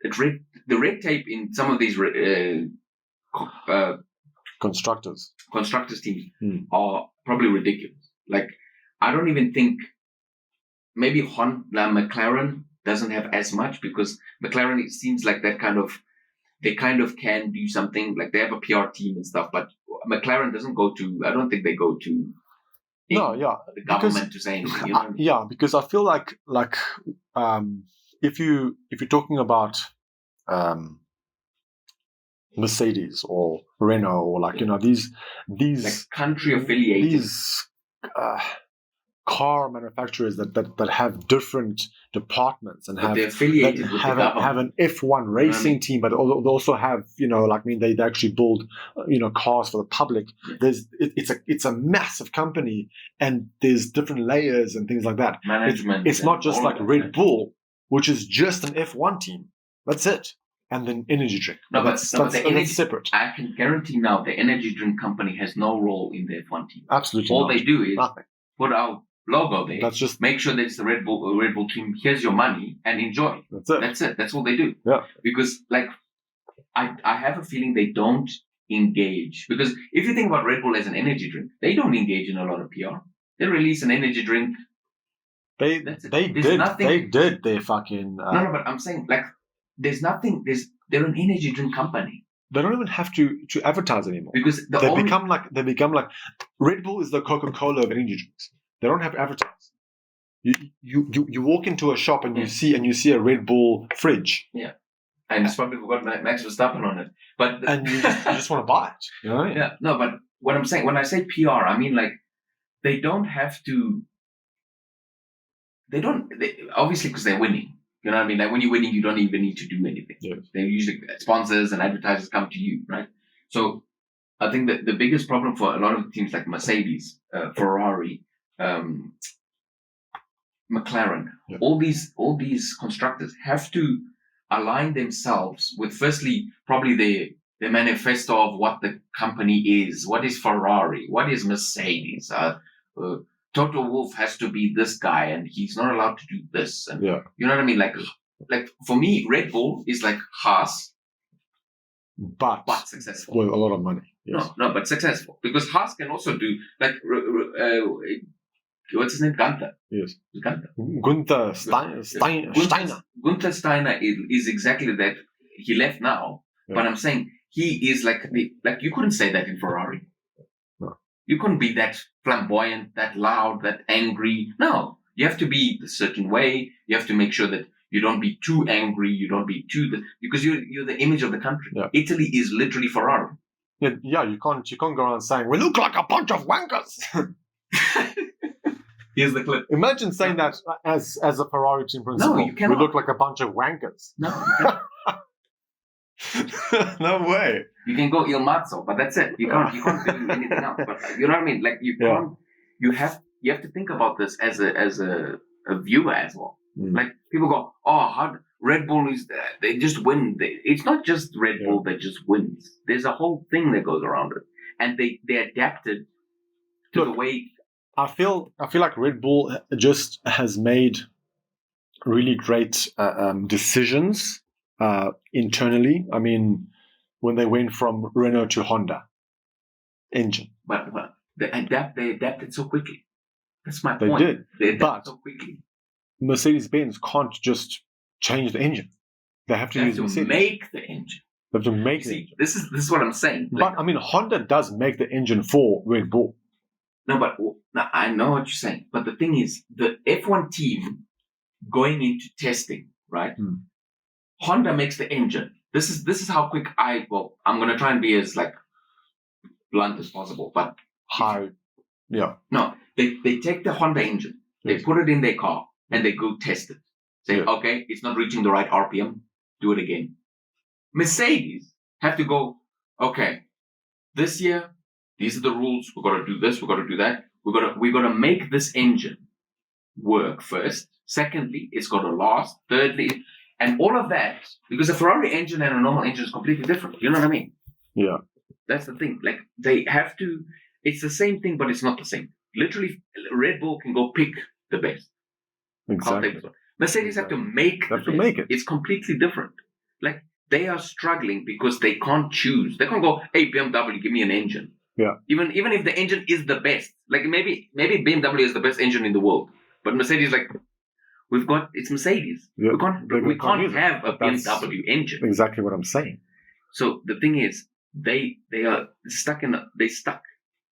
the red tape in some of these constructors teams are probably ridiculous. Like I don't even think maybe McLaren doesn't have as much because McLaren, it seems like that kind of, they kind of can do something, like they have a PR team and stuff, but McLaren doesn't go to, I don't think they go to the government to say anything. You know what I mean? Yeah, because I feel like if you're talking about Mercedes or Renault or these like country affiliated, these car manufacturers that have different departments and have affiliated with have an F1 racing team, but they also have they actually build cars for the public. It's a massive company, and there's different layers and things like that. Management. It's not just like Red Bull, which is just an F1 team. That's it. And then energy drink. That's separate. I can guarantee now the energy drink company has no role in the F1 team. Absolutely. All they do is nothing. Put our logo there. That's just make sure that it's the Red Bull team. Here's your money and enjoy. That's it. That's all they do. Yeah. Because I have a feeling they don't engage. Because if you think about Red Bull as an energy drink, they don't engage in a lot of PR. They release an energy drink. They did. They fucking no. But I'm saying there's nothing. They're an energy drink company. They don't even have to advertise anymore because they become like Red Bull is the Coca-Cola of energy drinks. They don't have to advertise. You walk into a shop and you see a Red Bull fridge. Yeah, and it's probably got Max Verstappen on it, but and you just want to buy it. You know? Yeah, no, but what I'm saying when I say PR, I mean they don't have to. They obviously because they're winning. You know what I mean? Like when you're winning, you don't even need to do anything. Yes. They usually sponsors and advertisers come to you, right? So I think that the biggest problem for a lot of teams like Mercedes, Ferrari, McLaren, all these constructors have to align themselves with firstly probably the manifesto of what the company is. What is Ferrari? What is Mercedes? Toto Wolff has to be this guy, and he's not allowed to do this. And you know what I mean? Like for me, Red Bull is like Haas, but successful with a lot of money. Yes. No, but successful because Haas can also do what's his name? Gunther. Yes. Gunther Steiner. Gunther Steiner is exactly that. He left now, but I'm saying he is like you couldn't say that in Ferrari. You couldn't be that flamboyant, that loud, that angry. No, you have to be a certain way. You have to make sure that you don't be too angry. You don't be because you're the image of the country. Yeah. Italy is literally Ferrari. Yeah. You can't go around saying we look like a bunch of wankers. Here's the clip. Imagine saying that as a Ferrari team principal. No, you cannot. We look like a bunch of wankers. No. No way. You can go Il Mazzo, but that's it. You can't do anything else. But you know what I mean? Like you can't. You have to think about this as a viewer as well. Like people go, how Red Bull is that? They just win. It's not just Red Bull that just wins. There's a whole thing that goes around it, and they adapted to the way. I feel like Red Bull just has made really great decisions internally. I mean, when they went from Renault to Honda engine. But they adapted so quickly. That's my They point. did. They adapted But so quickly. Mercedes-Benz can't just change the engine. They have to They use have to Mercedes. make the engine. They have to make the See, engine. this is what I'm saying. But I mean, Honda does make the engine for Red Bull. No, but I know what you're saying. But the thing is, the F1 team going into testing, right? Honda makes the engine. This is how quick I'm gonna try and be as like blunt as possible. But no, they take the Honda engine, they put it in their car, and they go test it. Say, okay, it's not reaching the right RPM. Do it again. Mercedes have to go, okay, this year, these are the rules. We've got to do this. We've got to do that. We've got to make this engine work first. Secondly, it's got to last. Thirdly, and all of that, because a Ferrari engine and a normal engine is completely different. You know what I mean? Yeah. That's the thing. Like, they have to, it's the same thing, but it's not the same. Literally, Red Bull can go pick the best. Exactly. Mercedes have to make it. It's completely different. Like, they are struggling because they can't choose. They can't go, hey, BMW, give me an engine. Yeah. Even if the engine is the best. Like, maybe BMW is the best engine in the world. But Mercedes, like, it's Mercedes. Yeah, we can't have a BMW engine. Exactly what I'm saying. So the thing is, they are stuck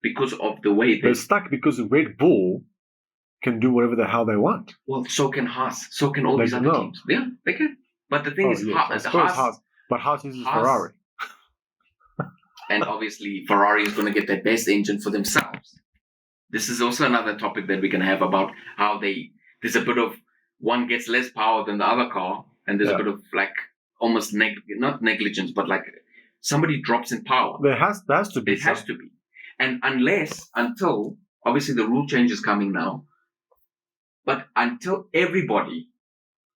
because of the way they're stuck because Red Bull can do whatever the hell they want. Well, so can Haas. So can all these other teams. Yeah, they can. But the thing is, Haas uses Ferrari. And obviously, Ferrari is going to get their best engine for themselves. This is also another topic that we can have about how there's a bit of one gets less power than the other car, and there's a bit of like almost not negligence, but like somebody drops in power. There has to be. It has to be. And until obviously the rule change is coming now, but until everybody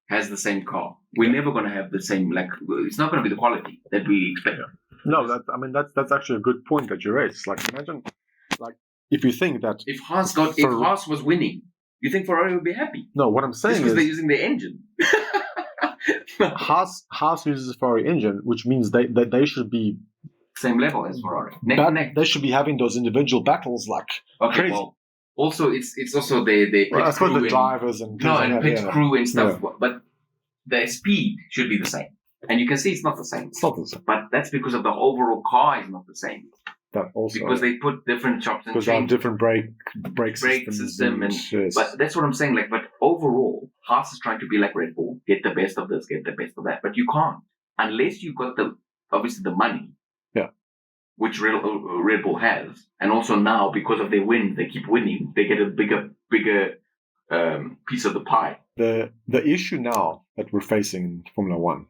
has the same car, we're never going to have the same, like, it's not going to be the quality that we expect. No, that's actually a good point that you raised. Like, imagine, like, if you think that if Haas was winning, you think Ferrari would be happy? No, what I'm saying is they're using their engine. Haas uses a Ferrari engine, which means they should be same level as Ferrari. They should be having those individual battles like crazy. Well, also it's also the I suppose the drivers and pit crew and stuff, but the speed should be the same. And you can see it's not the same. It's not the same. But that's because of the overall car is not the same. That also because they put different chops and changes. Because they have different brake system but that's what I'm saying. Like, but overall, Haas is trying to be like Red Bull, get the best of this, get the best of that. But you can't unless you got obviously the money. Yeah. Which Red Bull has, and also now because of their win, they keep winning. They get a bigger piece of the pie. The issue now that we're facing in Formula One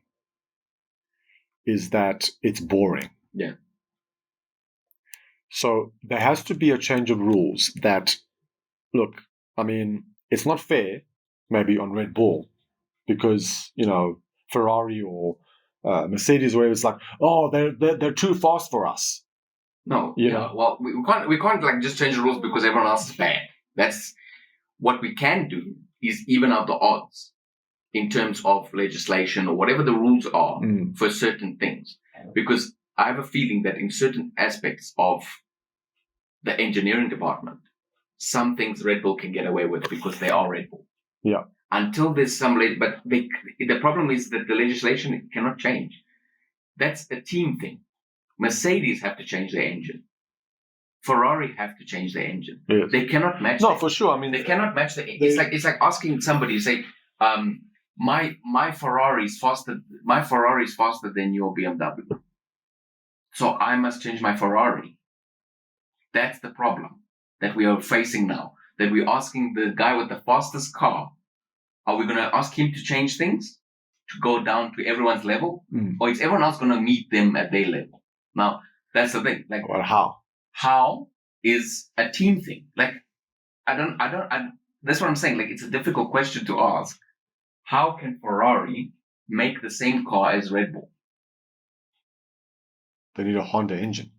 is that it's boring. Yeah. So there has to be a change of rules that, look, I mean, it's not fair maybe on Red Bull because, Ferrari or Mercedes or whatever, it's like, oh, they're too fast for us. No, well, we can't like just change the rules because everyone else is bad. That's what we can do is even out the odds in terms of legislation or whatever the rules are for certain things. Because I have a feeling that in certain aspects of the engineering department, some things Red Bull can get away with because they are Red Bull. Yeah. Until there's but the problem is that the legislation cannot change. That's a team thing. Mercedes have to change their engine. Ferrari have to change their engine. Yes. They cannot match. No, for sure. I mean, they cannot match the. It's like asking somebody to say, my Ferrari is faster. My Ferrari is faster than your BMW. So I must change my Ferrari. That's the problem that we are facing now. That we're asking the guy with the fastest car, are we going to ask him to change things to go down to everyone's level? Or is everyone else going to meet them at their level? Now, that's the thing. Like, well, how? How is a team thing? Like, that's what I'm saying. Like, it's a difficult question to ask. How can Ferrari make the same car as Red Bull? They need a Honda engine.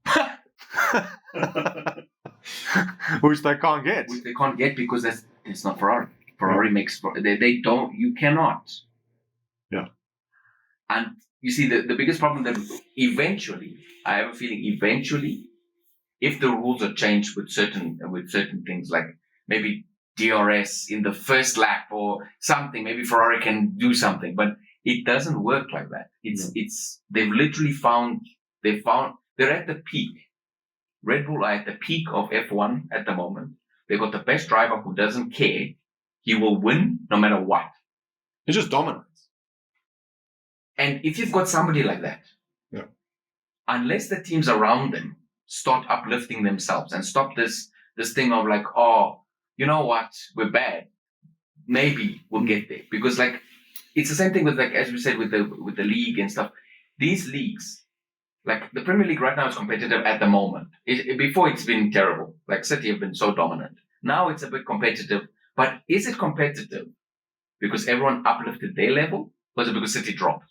Which they can't get. Which they can't get because it's not Ferrari. Ferrari makes. They don't. You cannot. Yeah. And you see, the biggest problem that eventually, I have a feeling, if the rules are changed with certain things, like maybe DRS in the first lap or something, maybe Ferrari can do something, but it doesn't work like that. They've literally they're at the peak. Red Bull are at the peak of F1 at the moment. They've got the best driver who doesn't care. He will win no matter what. It's just dominance. And if you've got somebody like that, unless the teams around them start uplifting themselves and stop this thing of like, oh, you know what, we're bad, maybe we'll get there. Because like, it's the same thing with, like, as we said, with the league and stuff. These leagues, like the Premier League right now is competitive at the moment. Before it's been terrible. Like City have been so dominant. Now it's a bit competitive. But is it competitive because everyone uplifted their level? Or is it because City dropped?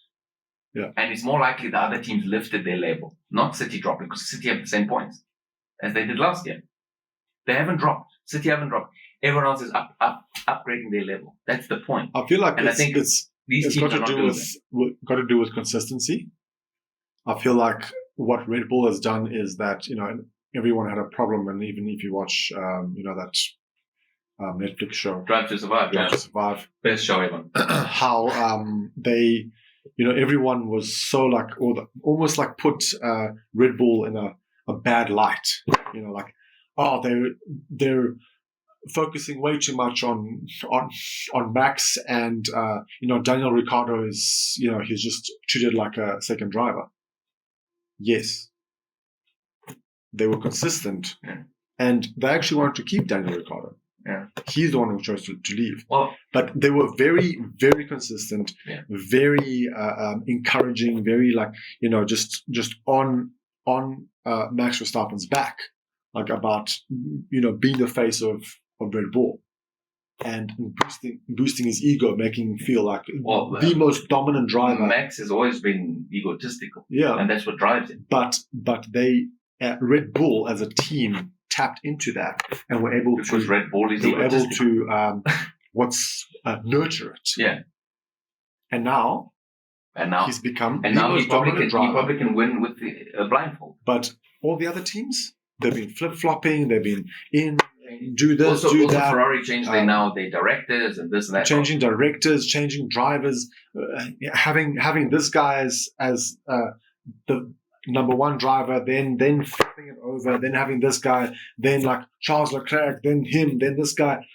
Yeah. And it's more likely the other teams lifted their level, not City dropped, because City have the same points as they did last year. They haven't dropped. City haven't dropped. Everyone else is upgrading their level. That's the point. I feel like and I think these teams are not doing got to do with consistency. I feel like what Red Bull has done is that, everyone had a problem, and even if you watch, that Netflix show, Drive to Survive, best show ever. How they, everyone was so like, almost like put Red Bull in a bad light. Like, oh, they're focusing way too much on Max, and Daniel Ricciardo is, he's just treated like a second driver. Yes, they were consistent, and they actually wanted to keep Daniel Ricciardo. Yeah, he's the one who chose to leave. Well, but they were very, very consistent, very encouraging, very like just on Max Verstappen's back, like about being the face of Red Bull, and boosting his ego, making him feel like the most dominant driver. Max has always been egotistical, and that's what drives him. But they Red Bull as a team tapped into that and were able because Red Bull is able to nurture it. Yeah. And now he's become and now he probably can win with the blindfold. But all the other teams, they've been flip-flopping, they've been do this, do that. Ferrari changed their directors and this and that. Changing directors, changing drivers, having this guy as the number one driver, then flipping it over, then having this guy, then like Charles Leclerc, then him, then this guy.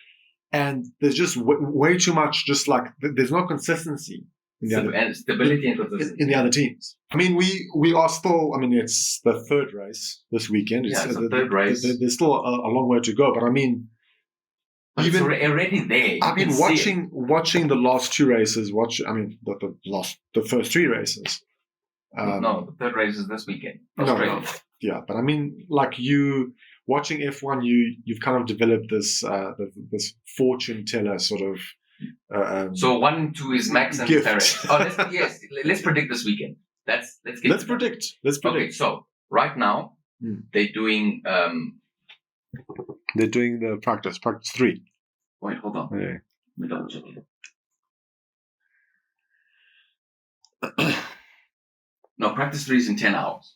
And there's just way too much, just like there's no consistency and stability and consistency in the other teams. I mean, we are still, it's the third race this weekend. It's the third race. There's still a long way to go, but I mean, it's already there. I've been watching the last two races, the first three races. No, the third race is this weekend. No. Yeah, but I mean, like you watching F1, you've kind of developed this this fortune teller sort of. So 1 and 2 is Max and Perez. Let's predict this weekend. Let's predict. Okay, so right now they're doing. They're doing the practice 3. Wait, hold on. Yeah. Let me double check it. No, practice 3 is in 10 hours.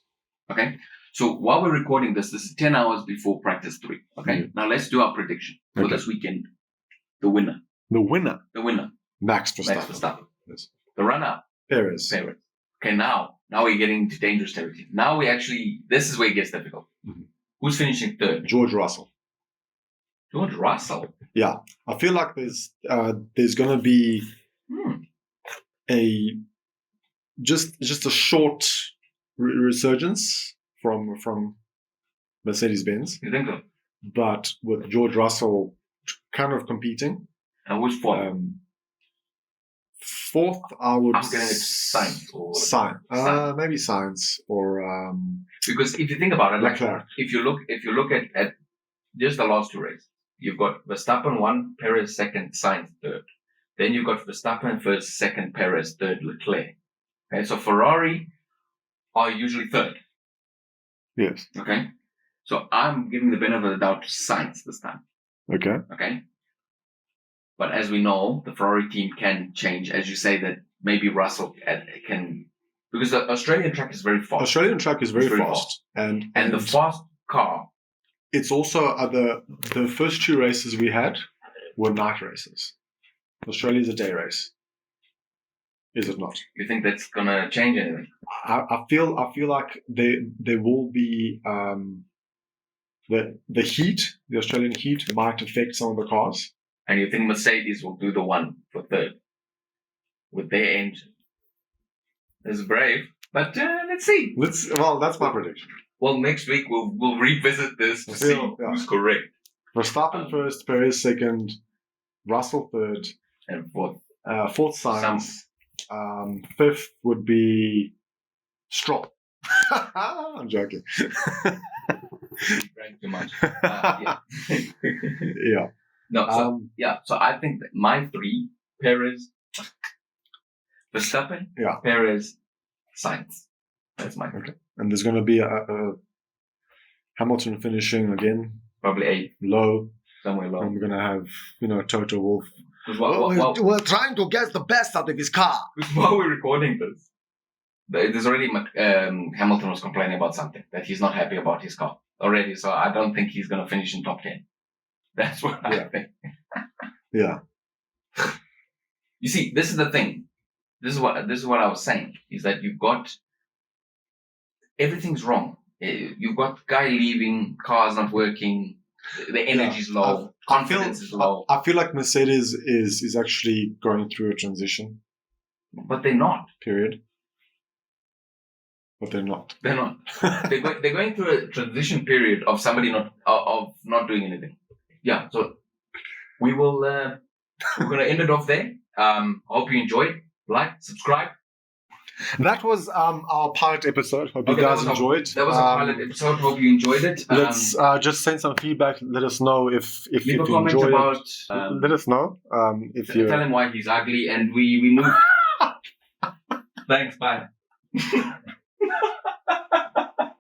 Okay? So while we're recording this is 10 hours before practice 3. Okay? Now let's do our prediction for this weekend. The winner. Max Verstappen. Yes. The runner. Perez. Okay, now we're getting into dangerous territory. Now this is where it gets difficult. Mm-hmm. Who's finishing third? George Russell. Yeah. I feel like there's going to be just a short resurgence from Mercedes-Benz. You think so? But with George Russell kind of competing. And who's fourth? Fourth, I would. I'm going to Sainz. Maybe Sainz or. Because if you think about it, Leclerc. if you look at just the last two races, you've got Verstappen 1, Perez 2nd, Sainz 3rd. Then you've got Verstappen 1st, 2nd, Perez 3rd, Leclerc. Okay, so Ferrari are usually 3rd. Yes. Okay, so I'm giving the benefit of the doubt to Sainz this time. Okay. But as we know, the Ferrari team can change. As you say, that maybe Russell can, because the Australian track is very fast. Australian track is very fast. And the fast car. It's also the first 2 races we had were night races. Australia's a day race. Is it not? You think that's gonna change anything? I feel like there will be the heat, the Australian heat might affect some of the cars. And you think Mercedes will do the one for third with their engine? It's brave, but let's see. Well, that's my prediction. Well, next week we'll revisit this to see who's correct. Verstappen first, Perez second, Russell third, and fourth. Fourth Sainz. Fifth would be Stroll. I'm joking. Drank too much. Yeah. Yeah. No. So So I think that my 3: Perez, Verstappen, Perez, Sainz. That's my 3. Okay. And there's going to be a Hamilton finishing again. Probably 8. Low. Somewhere low. And we're going to have, Toto Wolff. We're trying to get the best out of his car. While we're recording this, there's already Hamilton was complaining about something, that he's not happy about his car already. So I don't think he's going to finish in top 10. That's what I think. Yeah. You see, this is the thing. This is what I was saying, is that you've got everything's wrong. You've got guy leaving, cars not working, the energy's low, confidence is low. I feel like Mercedes is actually going through a transition. But they're not. Period. But they're not. They're not. They're going through a transition period of somebody not doing anything. Yeah. So we will. We're going to end it off there. Hope you enjoyed. Like, subscribe. That was our pilot episode. Hope you guys enjoyed. That was a pilot episode. Hope you enjoyed it. Let's just send some feedback. Let us know if leave you a comment enjoy about. it. Let us know if you tell him why he's ugly, and we move. Thanks. Bye.